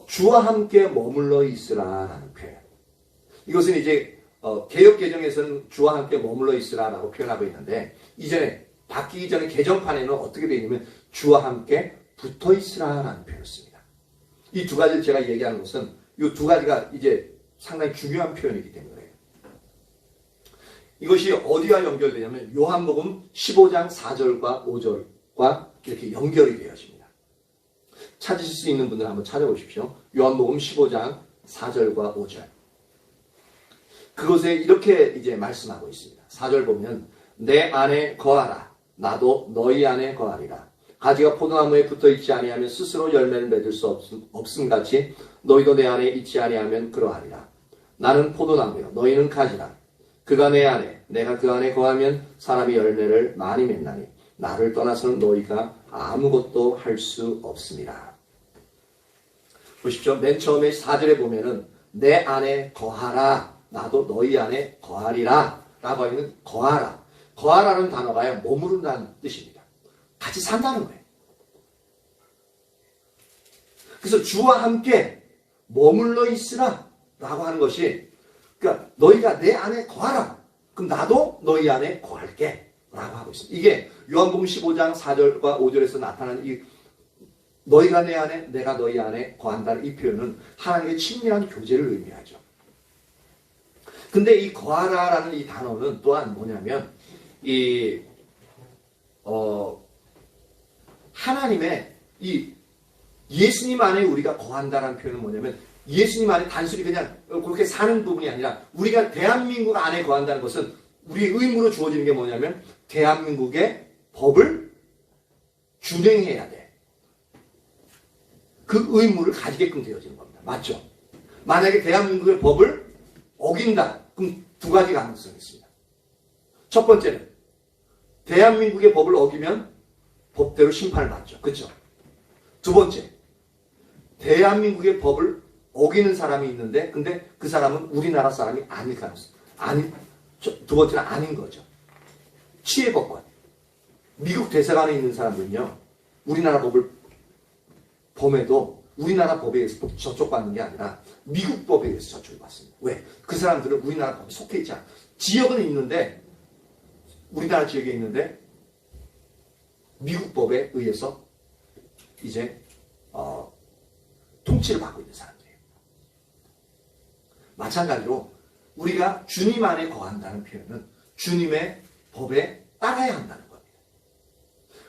주와 함께 머물러 있으라라는 표현. 이것은 이제 개역 개정에서는 주와 함께 머물러 있으라라고 표현하고 있는데, 이전에 바뀌기 전에 개정판에는 어떻게 되어 있냐면 주와 함께 붙어 있으라라는 표현을 씁니다. 이 두 가지를 제가 얘기하는 것은 이 두 가지가 이제 상당히 중요한 표현이기 때문에 그래요. 이것이 어디와 연결되냐면 요한복음 15장 4절과 5절과 이렇게 연결이 되어집니다. 찾으실 수 있는 분들 한번 찾아보십시오. 요한복음 15장 4절과 5절. 그것에 이렇게 이제 말씀하고 있습니다. 4절 보면 내 안에 거하라. 나도 너희 안에 거하리라. 가지가 포도나무에 붙어 있지 아니하면 스스로 열매를 맺을 수 없음 같이 너희도 내 안에 있지 아니하면 그러하리라. 나는 포도나무요 너희는 가지라. 그가 내 안에 내가 그 안에 거하면 사람이 열매를 많이 맺나니 나를 떠나서는 너희가 아무것도 할 수 없습니다. 보십시오. 맨 처음에 4절에 보면은 내 안에 거하라. 나도 너희 안에 거하리라. 라고 하면 거하라. 거하라는 단어가 머무른다는 뜻입니다. 같이 산다는 거예요. 그래서 주와 함께 머물러 있으라 라고 하는 것이, 그러니까 너희가 내 안에 거하라. 그럼 나도 너희 안에 거할게 라고 하고 있습니다. 이게 요한복음 15장 4절과 5절에서 나타나는 이 너희가 내 안에 내가 너희 안에 거한다는 이 표현은 하나님의 친밀한 교제를 의미하죠. 근데 이 거하라라는 이 단어는 또한 뭐냐면 하나님의 이 예수님 안에 우리가 거한다라는 표현은 뭐냐면 예수님 안에 단순히 그냥 그렇게 사는 부분이 아니라 우리가 대한민국 안에 거한다는 것은 우리의 의무로 주어지는 게 뭐냐면 대한민국의 법을 준행해야 돼. 그 의무를 가지게끔 되어지는 겁니다. 맞죠? 만약에 대한민국의 법을 어긴다. 그럼 두 가지 가능성이 있습니다. 첫 번째는 대한민국의 법을 어기면 법대로 심판을 받죠. 그렇죠? 두 번째, 대한민국의 법을 어기는 사람이 있는데 근데 그 사람은 우리나라 사람이 아닐 가능성. 두 번째는 아닌 거죠. 치해법관. 미국 대사관에 있는 사람들은요. 우리나라 법을 범해도 우리나라 법에 의해서 저촉받는 게 아니라 미국 법에 의해서 저촉받습니다. 왜? 그 사람들은 우리나라 법에 속해 있지 않아요. 지역은 있는데 우리나라 지역에 있는데 미국 법에 의해서 이제 통치를 받고 있는 사람들이에요. 마찬가지로 우리가 주님 안에 거한다는 표현은 주님의 법에 따라야 한다는 겁니다.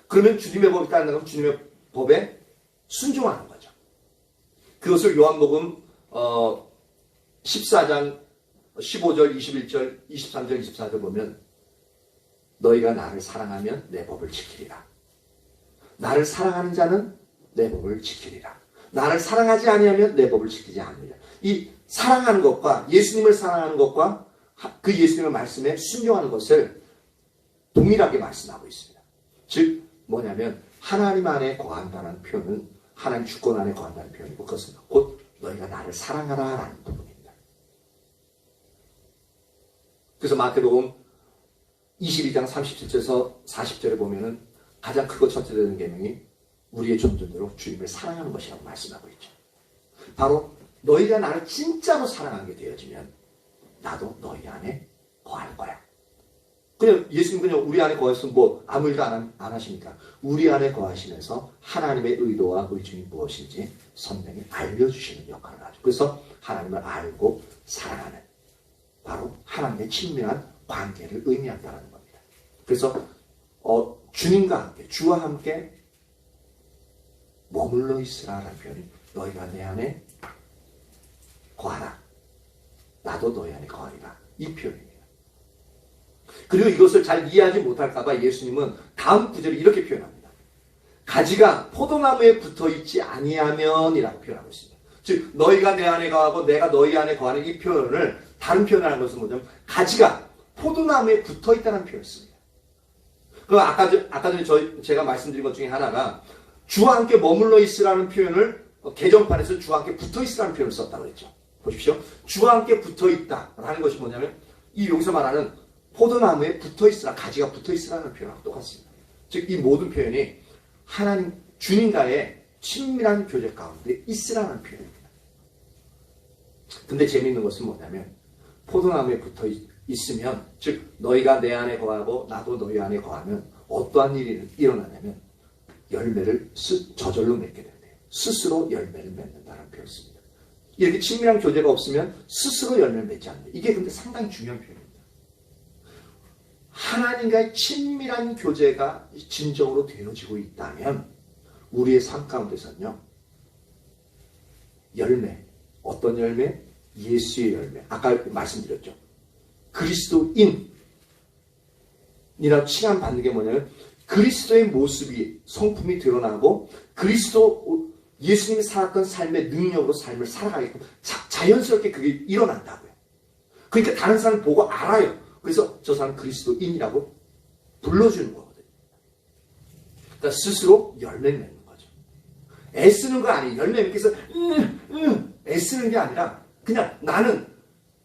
그러면 주님의 법에 따른다는 건 주님의 법에 순종하는 거죠. 그것을 요한복음 14장 15절, 21절, 23절, 24절 보면 너희가 나를 사랑하면 내 법을 지키리라. 나를 사랑하는 자는 내 법을 지키리라. 나를 사랑하지 아니하면 내 법을 지키지 않느니라. 이 사랑하는 것과 예수님을 사랑하는 것과 그 예수님의 말씀에 순종하는 것을 동일하게 말씀하고 있습니다. 즉 뭐냐면 하나님 안에 거한다는 표현은 하나님 주권 안에 거한다는 표현이고 그것은 곧 너희가 나를 사랑하라 라는 부분입니다. 그래서 마태복음 22장 37절에서 40절에 보면은 가장 크고 첫째 되는 계명이 우리의 존재대로 주님을 사랑하는 것이라고 말씀하고 있죠. 바로 너희가 나를 진짜로 사랑하게 되어지면 나도 너희 안에 거할 거야. 그냥 예수님 그냥 우리 안에 거했으면 뭐 아무 일도 안 하십니까? 우리 안에 거하시면서 하나님의 의도와 의중이 무엇인지 선명히 알려주시는 역할을 하죠. 그래서 하나님을 알고 사랑하는 바로 하나님의 친밀한 관계를 의미한다는 겁니다. 그래서 주님과 함께 주와 함께 머물러 있으라라는 표현이 너희가 내 안에 거하라. 나도 너희 안에 거하리라. 이 표현입니다. 그리고 이것을 잘 이해하지 못할까봐 예수님은 다음 구절을 이렇게 표현합니다. 가지가 포도나무에 붙어있지 아니하면이라고 표현하고 있습니다. 즉 너희가 내 안에 거하고 내가 너희 안에 거하는 이 표현을 다른 표현을 하는 것은 뭐냐면 가지가 포도나무에 붙어있다는 표현을 씁니다. 그럼 아까 전에 제가 말씀드린 것 중에 하나가 주와 함께 머물러 있으라는 표현을 개정판에서 주와 함께 붙어 있으라는 표현을 썼다고 했죠. 보십시오. 주와 함께 붙어 있다라는 것이 뭐냐면 이 여기서 말하는 포도나무에 붙어 있으라, 가지가 붙어 있으라는 표현하고 똑같습니다. 즉 이 모든 표현이 하나님 주님과의 친밀한 교제 가운데 있으라는 표현입니다. 근데 재미있는 것은 뭐냐면 포도나무에 붙어 있으면 즉 너희가 내 안에 거하고 나도 너희 안에 거하면 어떠한 일이 일어나냐면 열매를 저절로 맺게 된대요. 스스로 열매를 맺는다는 표현을 씁니다. 이렇게 친밀한 교제가 없으면 스스로 열매를 맺지 않는다. 이게 근데 상당히 중요한 표현입니다. 하나님과의 친밀한 교제가 진정으로 되어지고 있다면 우리의 삶 가운데서는요. 열매, 어떤 열매? 예수의 열매. 아까 말씀드렸죠. 그리스도인이라고 칭함받는 게 뭐냐면 그리스도의 모습이 성품이 드러나고 예수님이 살았던 삶의 능력으로 삶을 살아가게끔 자연스럽게 그게 일어난다고요. 그러니까 다른 사람 보고 알아요. 그래서 저 사람 그리스도인이라고 불러주는 거거든요. 그러니까 스스로 열매를 맺는 거죠. 애쓰는 거 아니에요. 열매 맺기 위해서 애쓰는 게 아니라 그냥 나는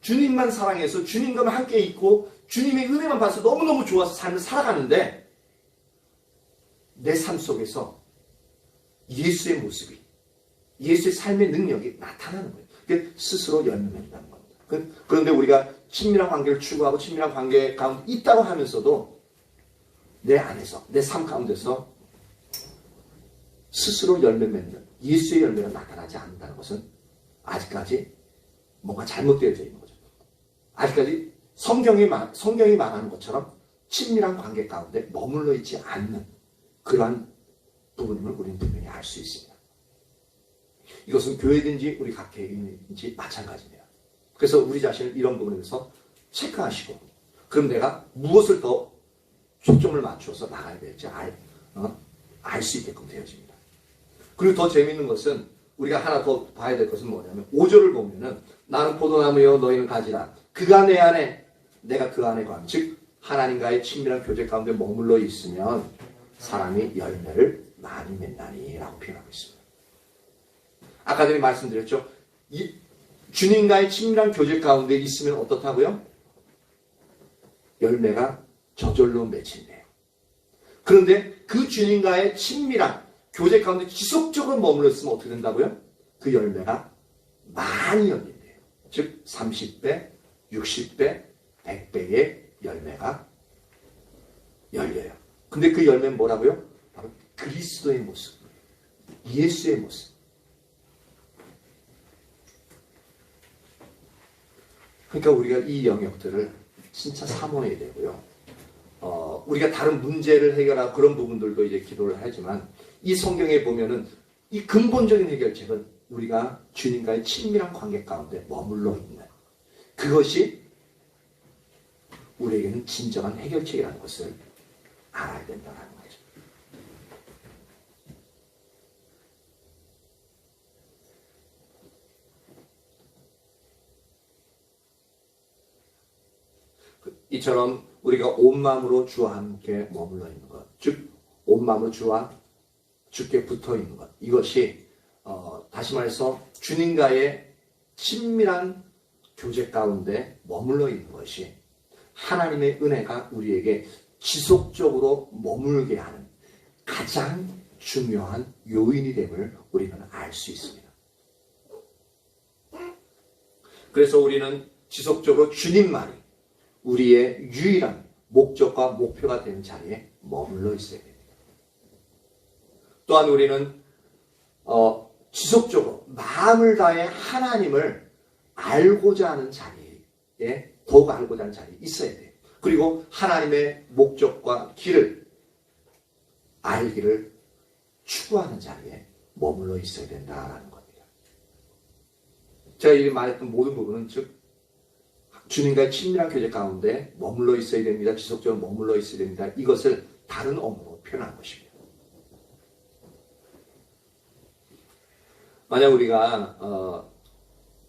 주님만 사랑해서 주님과 함께 있고 주님의 은혜만 봐서 너무너무 좋아서 삶을 살아가는데 내 삶 속에서 예수의 모습이 예수의 삶의 능력이 나타나는 거예요. 그게 스스로 열매 맺는다는 겁니다. 그런데 우리가 친밀한 관계를 추구하고 친밀한 관계 가운데 있다고 하면서도 내 안에서 내 삶 가운데서 스스로 열매 맺는 예수의 열매가 나타나지 않는다는 것은 아직까지 뭔가 잘못되어져 있는 거죠. 아직까지 성경이 말하는 것처럼 친밀한 관계 가운데 머물러 있지 않는 그러한 부분임을 우리는 분명히 알 수 있습니다. 이것은 교회든지 우리 각 개인인지 마찬가지입니다. 그래서 우리 자신을 이런 부분에서 체크하시고 그럼 내가 무엇을 더 초점을 맞춰서 나가야 될지 알 수 있게끔 되어집니다. 그리고 더 재미있는 것은 우리가 하나 더 봐야 될 것은 뭐냐면 5절을 보면은 나는 포도나무여 너희는 가지라 그가 내 안에 내가 그 안에 거하면 즉 하나님과의 친밀한 교제 가운데 머물러 있으면 사람이 열매를 많이 맺나니 라고 표현하고 있습니다. 아까 전에 말씀드렸죠. 주님과의 친밀한 교제 가운데 있으면 어떻다고요? 열매가 저절로 맺힌대요. 그런데 그 주님과의 친밀한 교제 가운데 지속적으로 머물러 있으면 어떻게 된다고요? 그 열매가 많이 열린대요. 즉 30배, 60배, 100배의 열매가 열려요. 근데 그 열매는 뭐라고요? 바로 그리스도의 모습, 예수의 모습. 그러니까 우리가 이 영역들을 진짜 사모해야 되고요. 우리가 다른 문제를 해결하고 그런 부분들도 이제 기도를 하지만 이 성경에 보면은 이 근본적인 해결책은 우리가 주님과의 친밀한 관계 가운데 머물러 있는 그것이 우리에게는 진정한 해결책이라는 것을 알아야 된다는 거죠. 이처럼 우리가 온 마음으로 주와 함께 머물러 있는 것, 즉 온 마음으로 주와 주께 붙어 있는 것, 이것이 다시 말해서 주님과의 친밀한 교제 가운데 머물러 있는 것이 하나님의 은혜가 우리에게 지속적으로 머물게 하는 가장 중요한 요인이 됨을 우리는 알 수 있습니다. 그래서 우리는 지속적으로 주님만이 우리의 유일한 목적과 목표가 되는 자리에 머물러 있어야 됩니다. 또한 우리는 지속적으로 마음을 다해 하나님을 알고자 하는 자리에 더욱 알고자 하는 자리에 있어야 돼요. 그리고 하나님의 목적과 길을 알기를 추구하는 자리에 머물러 있어야 된다는 겁니다. 제가 이 말했던 모든 부분은 즉 주님과의 친밀한 교제 가운데 머물러 있어야 됩니다. 지속적으로 머물러 있어야 됩니다. 이것을 다른 언어로 표현한 것입니다. 만약 우리가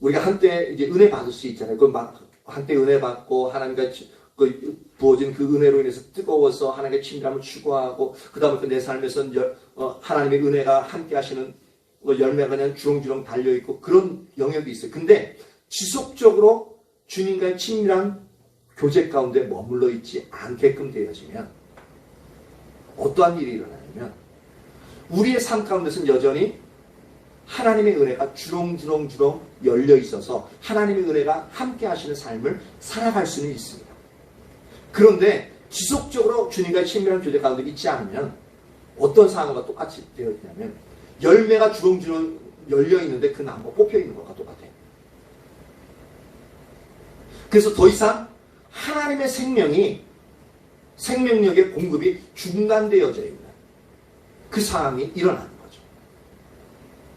한때 이제 은혜 받을 수 있잖아요. 한때 은혜 받고 하나님과 부어진 그 은혜로 인해서 뜨거워서 하나님의 친밀함을 추구하고 그 다음에 내 삶에서 하나님의 은혜가 함께 하시는 열매가 그냥 주렁주렁 달려있고 그런 영역이 있어요. 근데 지속적으로 주님과의 친밀한 교제 가운데 머물러 있지 않게끔 되어지면 어떠한 일이 일어나냐면 우리의 삶 가운데서는 여전히 하나님의 은혜가 주렁주렁 열려 있어서 하나님의 은혜가 함께 하시는 삶을 살아갈 수는 있습니다. 그런데 지속적으로 주님과의 친밀한 교제 가운데 있지 않으면 어떤 상황과 똑같이 되어 있냐면 열매가 주렁주렁 열려 있는데 그 나무가 뽑혀 있는 것과 똑같아요. 그래서 더 이상 하나님의 생명력의 공급이 중단되어져 있는 그 상황이 일어나는 거죠.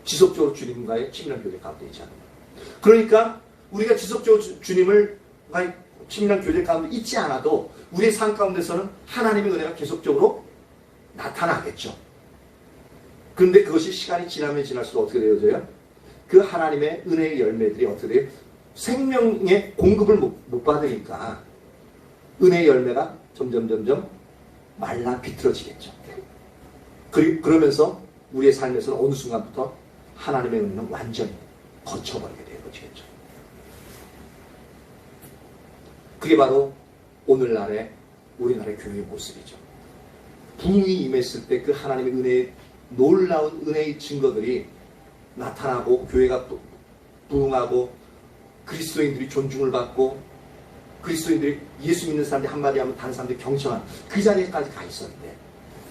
지속적으로 주님과의 친밀한 교제 가운데 있지 않으면. 그러니까 우리가 지속적으로 주님과의 친밀한 교제 가운데 있지 않아도 우리의 삶 가운데서는 하나님의 은혜가 계속적으로 나타나겠죠. 그런데 그것이 시간이 지나면 지날수록 어떻게 되어져요? 그 하나님의 은혜의 열매들이 어떻게 돼요? 생명의 공급을 못 받으니까 은혜의 열매가 점점 말라 비틀어지겠죠. 그러면서 우리의 삶에서는 어느 순간부터 하나님의 은혜는 완전히 거쳐버리게 되어지겠죠. 그게 바로 오늘날의 우리나라의 교회의 모습이죠. 부흥이 임했을 때 그 하나님의 은혜의 놀라운 은혜의 증거들이 나타나고 교회가 부흥하고 그리스도인들이 존중을 받고 그리스도인들이 예수 믿는 사람들이 한마디 하면 다른 사람들이 경청하는 그 자리에까지 가 있었는데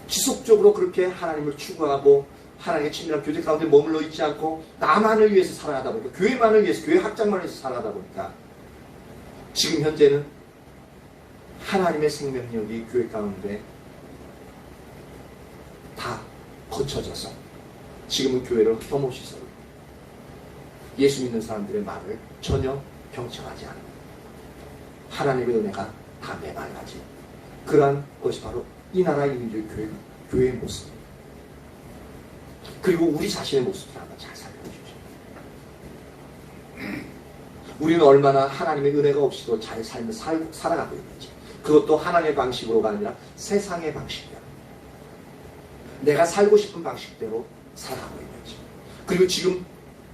지속적으로 그렇게 하나님을 추구하고 하나님의 친밀한 교제 가운데 머물러 있지 않고 나만을 위해서 살아가다 보니까 교회만을 위해서 교회 확장만을 위해서 살아가다 보니까 지금 현재는 하나님의 생명력이 교회 가운데 다 거쳐져서 지금은 교회를 혐오시서 예수 믿는 사람들의 말을 전혀 경청하지 않는 하나님의 은혜가 다 메말라진 그러한 것이 바로 이 나라 이민족의 교회의 모습입니다. 그리고 우리 자신의 모습을 한번 잘 살펴보십시오. 우리는 얼마나 하나님의 은혜가 없이도 잘 삶을 살아가고 있는지 그것도 하나님의 방식으로가 아니라 세상의 방식대로 내가 살고 싶은 방식대로 살아가고 있는지 그리고 지금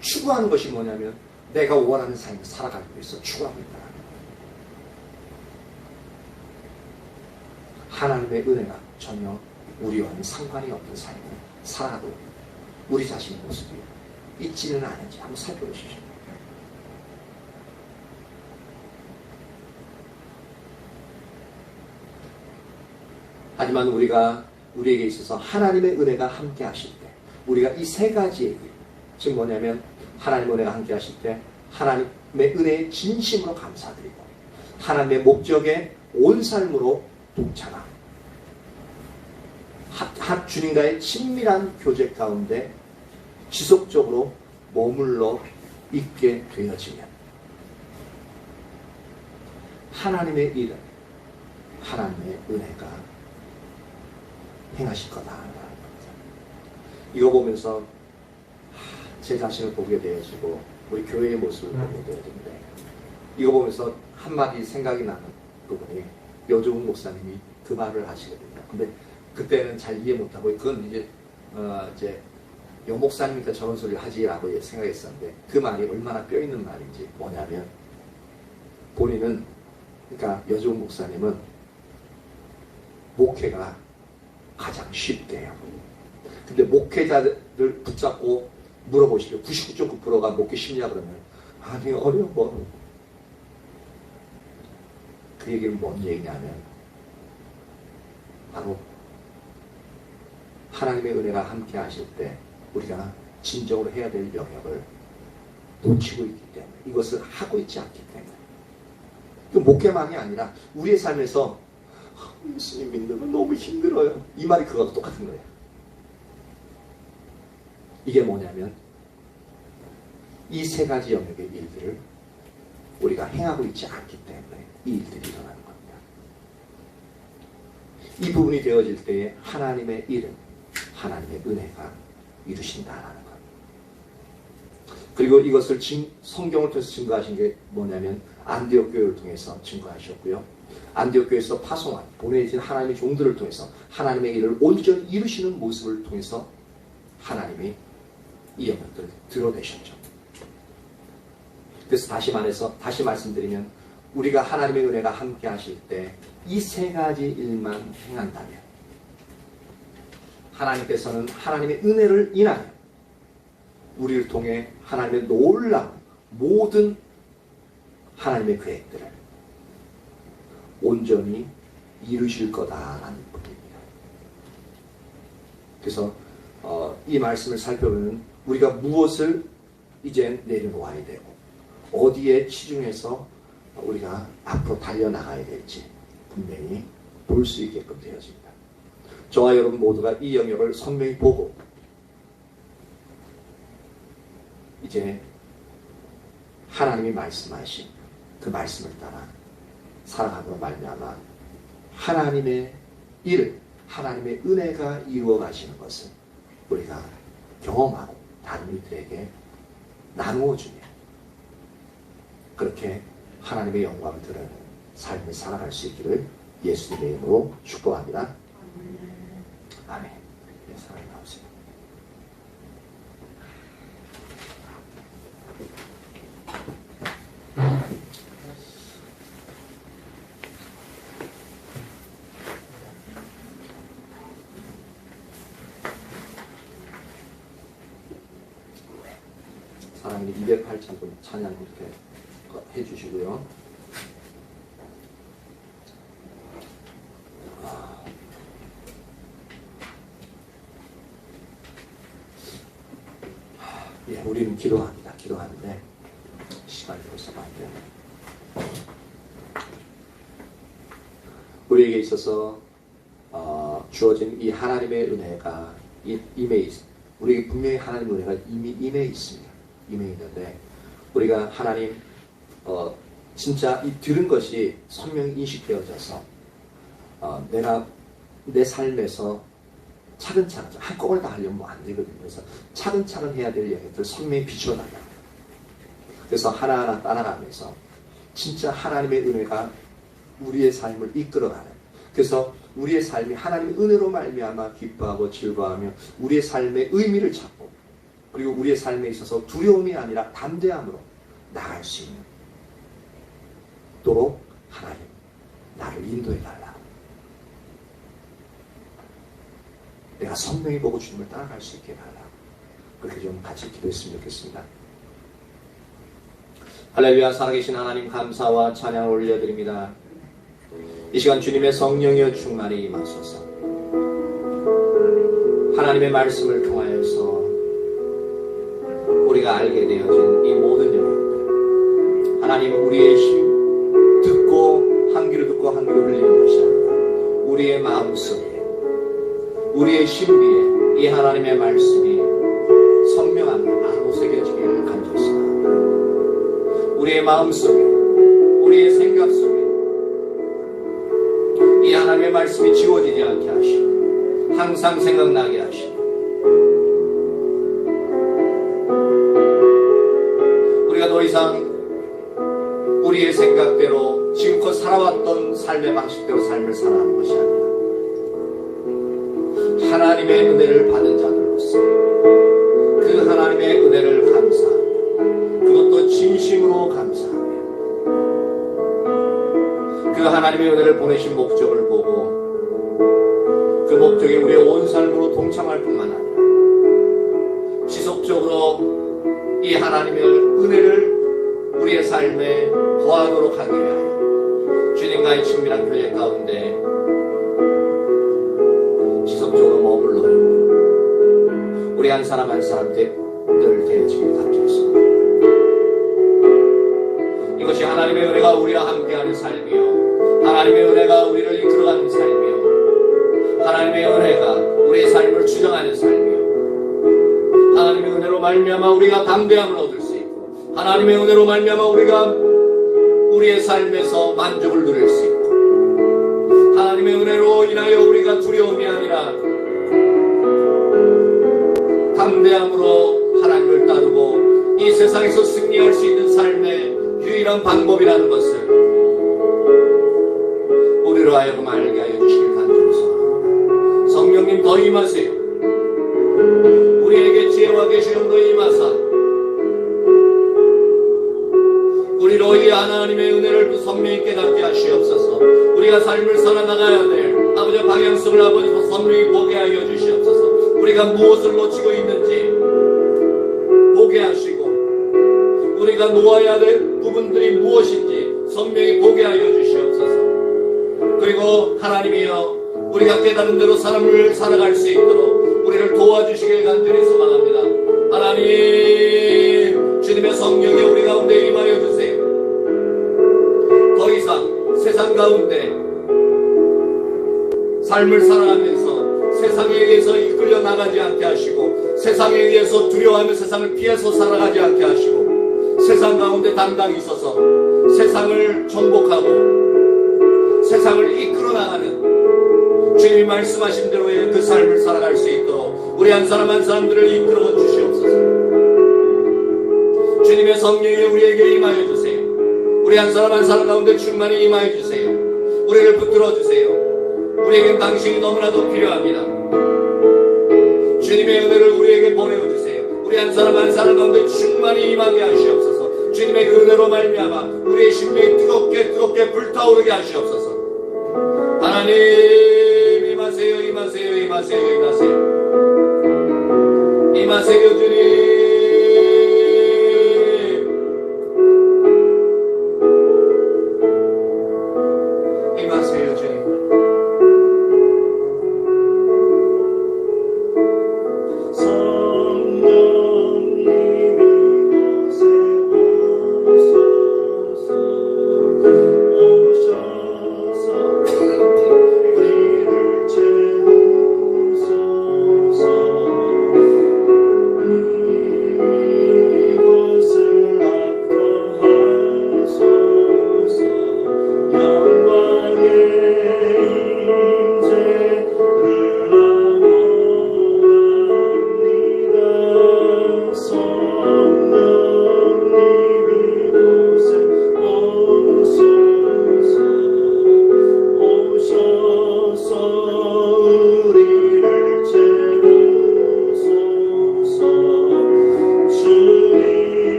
추구하는 것이 뭐냐면 내가 원하는 삶을 살아가기 위해서 추구하고 있다. 하나님의 은혜가 전혀 우리와는 상관이 없는 삶을 살아가고 있는 우리 자신의 모습이 있지는 않은지 한번 살펴보십시오. 하지만 우리에게 있어서 하나님의 은혜가 함께 하실 때 우리가 이 세 가지의 일, 즉 뭐냐면 하나님의 은혜가 함께 하실 때 하나님의 은혜에 진심으로 감사드리고 하나님의 목적에 온 삶으로 동참하고 주님과의 친밀한 교제 가운데 지속적으로 머물러 있게 되어지면 하나님의 일은 하나님의 은혜가 행하실 거다. 이거 보면서 제 자신을 보게 되어지고 우리 교회의 모습을 보게 되어지는데 이거 보면서 한마디 생각이 나는 부분이 여종훈 목사님이 그 말을 하시거든요. 근데 그때는 잘 이해 못하고 그건 이제 여 목사님이니까 저런 소리를 하지라고 생각했었는데 그 말이 얼마나 뼈있는 말인지 뭐냐면 본인은 그러니까 여종훈 목사님은 목회가 가장 쉽대요. 근데 목회자를 붙잡고 물어보시죠. 99.9%가 목회 쉽냐 그러면 아니 어려워. 그 얘기는 뭔 얘기냐면 바로 하나님의 은혜가 함께 하실 때 우리가 진정으로 해야 될 영역을 놓치고 있기 때문에 이것을 하고 있지 않기 때문에 그 목회만이 아니라 우리의 삶에서 예수님 믿는 건 너무 힘들어요. 이 말이 그거하고 똑같은 거예요. 이게 뭐냐면 이 세 가지 영역의 일들을 우리가 행하고 있지 않기 때문에 이 일들이 일어나는 겁니다. 이 부분이 되어질 때에 하나님의 일은 하나님의 은혜가 이루신다라는 것. 그리고 이것을 성경을 통해서 증거하신 게 뭐냐면 안디옥 교회를 통해서 증거하셨고요. 안디옥 교회에서 파송한 보내진 하나님의 종들을 통해서 하나님의 일을 온전히 이루시는 모습을 통해서 하나님이 이 영역들을 드러내셨죠. 그래서 다시 말씀드리면 우리가 하나님의 은혜가 함께 하실 때 이 세 가지 일만 행한다면 하나님께서는 하나님의 은혜를 인하여 우리를 통해 하나님의 놀라운 모든 하나님의 계획들을 온전히 이루실 거다라는 분입니다. 그래서 이 말씀을 살펴보면 우리가 무엇을 이제 내려놓아야 되고 어디에 치중해서 우리가 앞으로 달려나가야 될지 분명히 볼 수 있게끔 되어집니다. 저와 여러분 모두가 이 영역을 선명히 보고 이제 하나님이 말씀하신 그 말씀을 따라 살아감으로 말미암아 하나님의 일을 하나님의 은혜가 이루어 가시는 것을 우리가 경험하고 다른 이들에게 나누어 주며 그렇게 하나님의 영광을 드러내는 삶을 살아갈 수 있기를 예수님의 이름으로 축복합니다. 아멘. 네, 사랑해 나오세요. 사랑해 208장 찬양 이렇게 해주시고요. 예, 우리는 기도합니다. 기도하는데 시간이 벌써 많이 되네. 우리에게 있어서 주어진 이 하나님의 은혜가 우리에게 분명히 하나님의 은혜가 이미 임해 있습니다. 임해 있는데 우리가 하나님 진짜 이 들은 것이 선명히 인식되어져서 내가 내 삶에서 차근차근 한꺼번에 다 하려면 뭐 안 되거든요. 그래서 차근차근 해야 될 영역들 선명히 비춰나가요. 그래서 하나하나 따라가면서 진짜 하나님의 은혜가 우리의 삶을 이끌어가는, 그래서 우리의 삶이 하나님의 은혜로 말미암아 기뻐하고 즐거워하며 우리의 삶의 의미를 찾고 그리고 우리의 삶에 있어서 두려움이 아니라 담대함으로 나갈 수 있는 도록 하나님 나를 인도해 달라. 내가 선명히 보고 주님을 따라갈 수 있게 달라. 그렇게 좀 같이 기도했으면 좋겠습니다. 할렐루야. 살아계신 하나님 감사와 찬양을 올려드립니다. 이 시간 주님의 성령이여 충만히 임하소서. 하나님의 말씀을 통하여서 우리가 알게 되어진 이 모든 영역들, 하나님 우리의 힘 듣고 한 귀로 듣고 한 귀로 흘리는 것이 아니라 우리의 마음속에 우리의 신비에 이 하나님의 말씀이 선명하게 안으로 새겨지기를 간절사합니다. 우리의 마음속에 우리의 생각 속에 이 하나님의 말씀이 지워지지 않게 하시고 항상 생각나게 하시고 우리가 더 이상 우리의 생각대로 지금껏 살아왔던 삶의 방식대로 삶을 살아가는 것이 아니라 하나님의 은혜를 받은 자들로서 그 하나님의 은혜를 감사하며 그것도 진심으로 감사하며 그 하나님의 은혜를 보내신 목적을 보고 그 목적에 우리의 온 삶으로 동참할 뿐만 아니라 지속적으로 이 하나님의 은혜를 우리의 삶에 더하도록 하기 위하여 주님과의 친밀한 교제 가운데 지속적으로 머물러요. 우리 한 사람 한 사람 늘 되어지길 감사했습니다. 이것이 하나님의 은혜가 우리와 함께하는 삶이요, 하나님의 은혜가 우리를 이끌어가는 삶이요, 하나님의 은혜가 우리의 삶을 주장하는 삶이요, 하나님의 은혜로 말미암아 우리가 담대함을 얻을 수 있고 하나님의 은혜로 말미암아 우리가
우리의 삶에서 만족을 누릴 수 있고, 하나님의 은혜로 인하여 우리가 두려움이 아니라 담대함으로 하나님을 따르고 이 세상에서 승리할 수 있는 삶의 유일한 방법이라는 것을 우리로 하여금 알게 하여 주시길 간절히 소원합니다. 성령님 더 임하세요. 우리에게 지혜와 계시름으로 임하사 우리로 이 하나님의 은혜를 선명히 깨닫게 하시옵소서. 우리가 삶을 살아나가야 될 아버지의 방향성을 아버지 선명히 보게 하여 주시옵소서. 우리가 무엇을 놓치고 있는지 보게 하시고, 우리가 놓아야 될 부분들이 무엇인지 선명히 보게 하여 주시옵소서. 그리고 하나님이여, 우리가 깨달은 대로 사람을 살아갈 수 있도록 우리를 도와주시길 간절히 소망합니다. 하나님, 주님의 성령이 우리 가운데 임하여 주세요. 더 이상 세상 가운데 삶을 살아가면서 세상에 의해서 이끌려 나가지 않게 하시고, 세상에 의해서 두려워하며 세상을 피해서 살아가지 않게 하시고, 세상 가운데 당당히 있어서 세상을 정복하고 세상을 이끌어 나가는 주님이 말씀하신 대로의 그 삶을 살아갈 수 있도록 우리 한 사람 한 사람들을 이끌어 주시옵소서. 주님의 성령이 우리에게 임하여 주세요. 우리 한 사람 한 사람 가운데 충만히 임하여 주세요. 우리를 붙들어 주세요. 우리에겐 당신이 너무나도 필요합니다. 주님의 은혜를 우리에게 보내주세요. 우리 한 사람 한 사람 가운데 충만히 임하게 하시옵소서. 주님의 그 은혜로 말미암아 우리의 심령이 뜨겁게 불타오르게 하시옵소서. 하나님, 임하세요, 임하세요, 임하세요, 임하세요. 임하세요, 주님. 임하세요, 주님.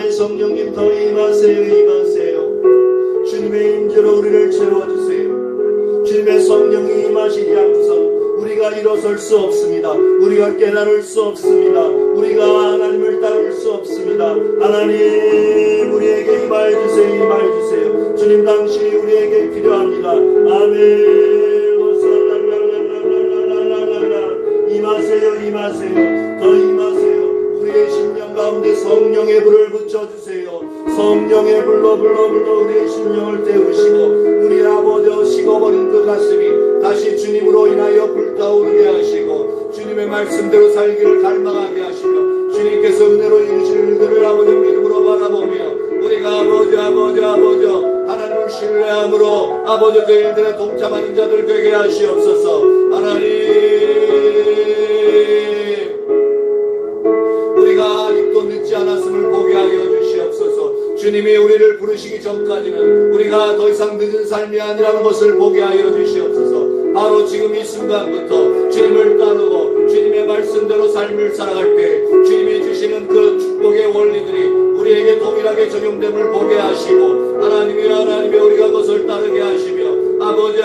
성령님 더 임하세요, 임하세요. 주님의 임재로 우리를 채워주세요. 주님의 성령이 임하시지 않고선 우리가 일어설 수 없습니다. 우리가 깨달을 수 없습니다. 우리가 하나님을 따를 수 없습니다. 하나님, 우리에게 임하여 주세요, 임하여 주세요. 주님 당신이 우리에게 필요합니다. 아멘. 임하세요, 임하세요. 더 임하세요. 우리의 심령 가운데 성령의 불을 붙여주세요. 성령의 불로 우리의 심령을 태우시고 우리 아버지 식어버린 그 가슴이 다시 주님으로 인하여 불타오르게 하시고 주님의 말씀대로 살기를 갈망하게 하시며 주님께서 은혜로 이루시는 일들을 아버지 믿음으로 바라보며 우리가 아버지 하나님을 신뢰함으로 아버지 그 일들에 동참하는 자들 되게 하시옵소서. 하나님, 우리가 아직도 늦지 않았음을 보게 하여 주시옵소서. 주님이 우리를 부르시기 전까지는 우리가 더 이상 늦은 삶이 아니라는 것을 보게 하여 주시옵소서. 바로 지금 이 순간부터 주님을 따르고 주님의 말씀대로 삶을 살아갈 때 주님이 주시는 그 축복의 원리들이 우리에게 동일하게 적용됨을 보게 하시고 하나님이 우리가 그것을 따르게 하시며 아버지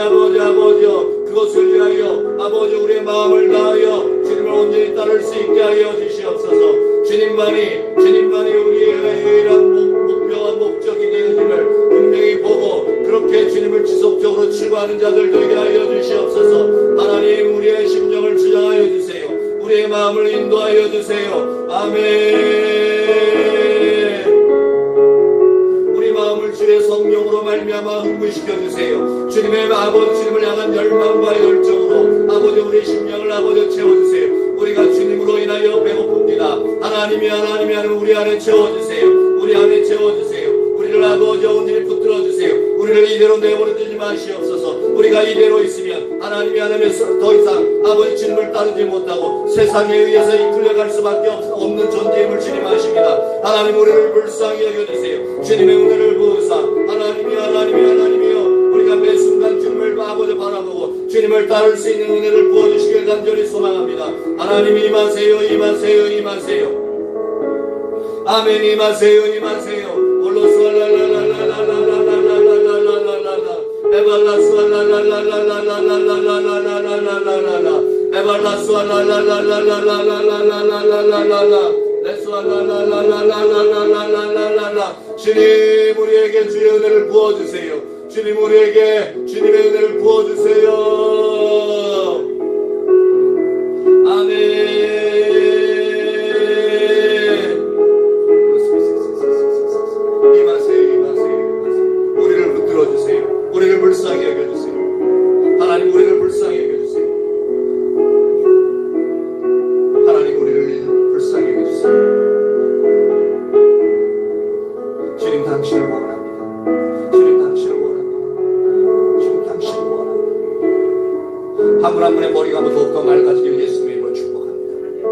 그것을 위하여 아버지 우리의 마음을 다하여 주님을 온전히 따를 수 있게 하여 주시옵소서. 주님만이 우리의 유일한 목표와 목적이 되어짐을 분명히 보고 그렇게 주님을 지속적으로 추구하는 자들 되게 하여 주시옵소서. 하나님, 우리의 심령을 주장하여 주세요. 우리의 마음을 인도하여 주세요. 아멘.
우리 마음을 주의 성령으로 말미암아 흥분시켜 주세요. 주님의 아버지 주님을 향한 열망과 열정으로 아버지 우리 심령을 아버지 채워주세요. 우리가 주님으로 인하여 배고픕니다. 하나님이 하는 우리 안에 채워주세요. 우리 안에 채워주세요. 우리를 아버지 온전히 붙들어 주세요. 우리를 이대로 내버려두지 마시옵소서. 우리가 이대로 있으면 하나님이 하나님에서 더 이상 아버지 주님을 따르지 못하고 세상에 의해서 이끌려갈 수밖에 없는 존재임을 주님 아십니다. 하나님 우리를 불쌍히 여겨주세요. 주님의 은혜를 부으사 하나님이여 우리가 매 순간 주님을 아버지 바라보고 주님을 따를 수 있는 은혜를 부어주시길 간절히 소망합니다. 하나님 임하세요. 아멘. 임하세요. 올로스 에발라스 주님 우리에게 주의 은혜를 부어주세요. 주님 우리에게 주님의 은혜를 부어주세요. 아멘. 우리를 붙들어주세요. 우리를 불쌍히 여겨주세요. 하나님 우리를 불쌍히 여겨주세요. 하나님 우리를 불쌍히 여겨주세요. 주님 당신을 원합니다. 주님 당신을 원합니다. 한 분 한 분의 머리가 더욱더 맑아지길 예수님의 이름으로 축복합니다.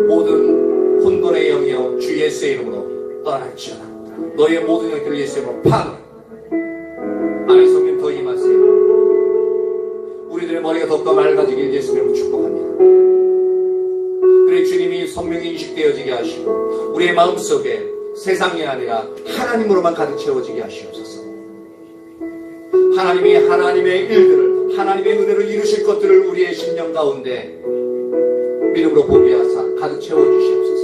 모든 혼돈의 영이여 주 예수의 이름으로 떠날지어다. 너희의 모든 영들을 예수의 이름으로 파괴. 하나님 성령 더 임하세요. 우리들의 머리가 더욱더 맑아지길 예수님의 이름으로 축복합니다. 그래 주님이 성령이 인식되어지게 하시고 우리의 마음속에 세상이 아니라 하나님으로만 가득 채워지게 하시옵소서. 하나님이 하나님의 일들을 하나님의 은혜로 이루실 것들을 우리의 심령 가운데 믿음으로 보게 하사 가득 채워주시옵소서.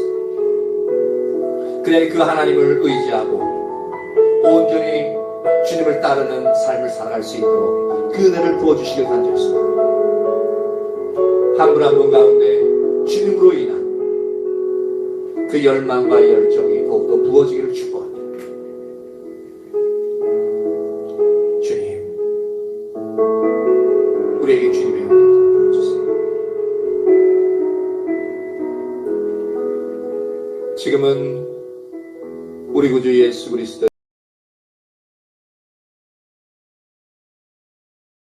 그래 그 하나님을 의지하고 온전히 주님을 따르는 삶을 살아갈 수 있도록 그 은혜를 부어주시길 간절히 소망합니다. 한 분 한 분 가운데 주님으로 인한 그 열망과 열정이 더욱더 부어지기를 축복합니다. 주님, 우리에게 주님의 은혜를 주세요. 지금은 우리 구주 예수 그리스도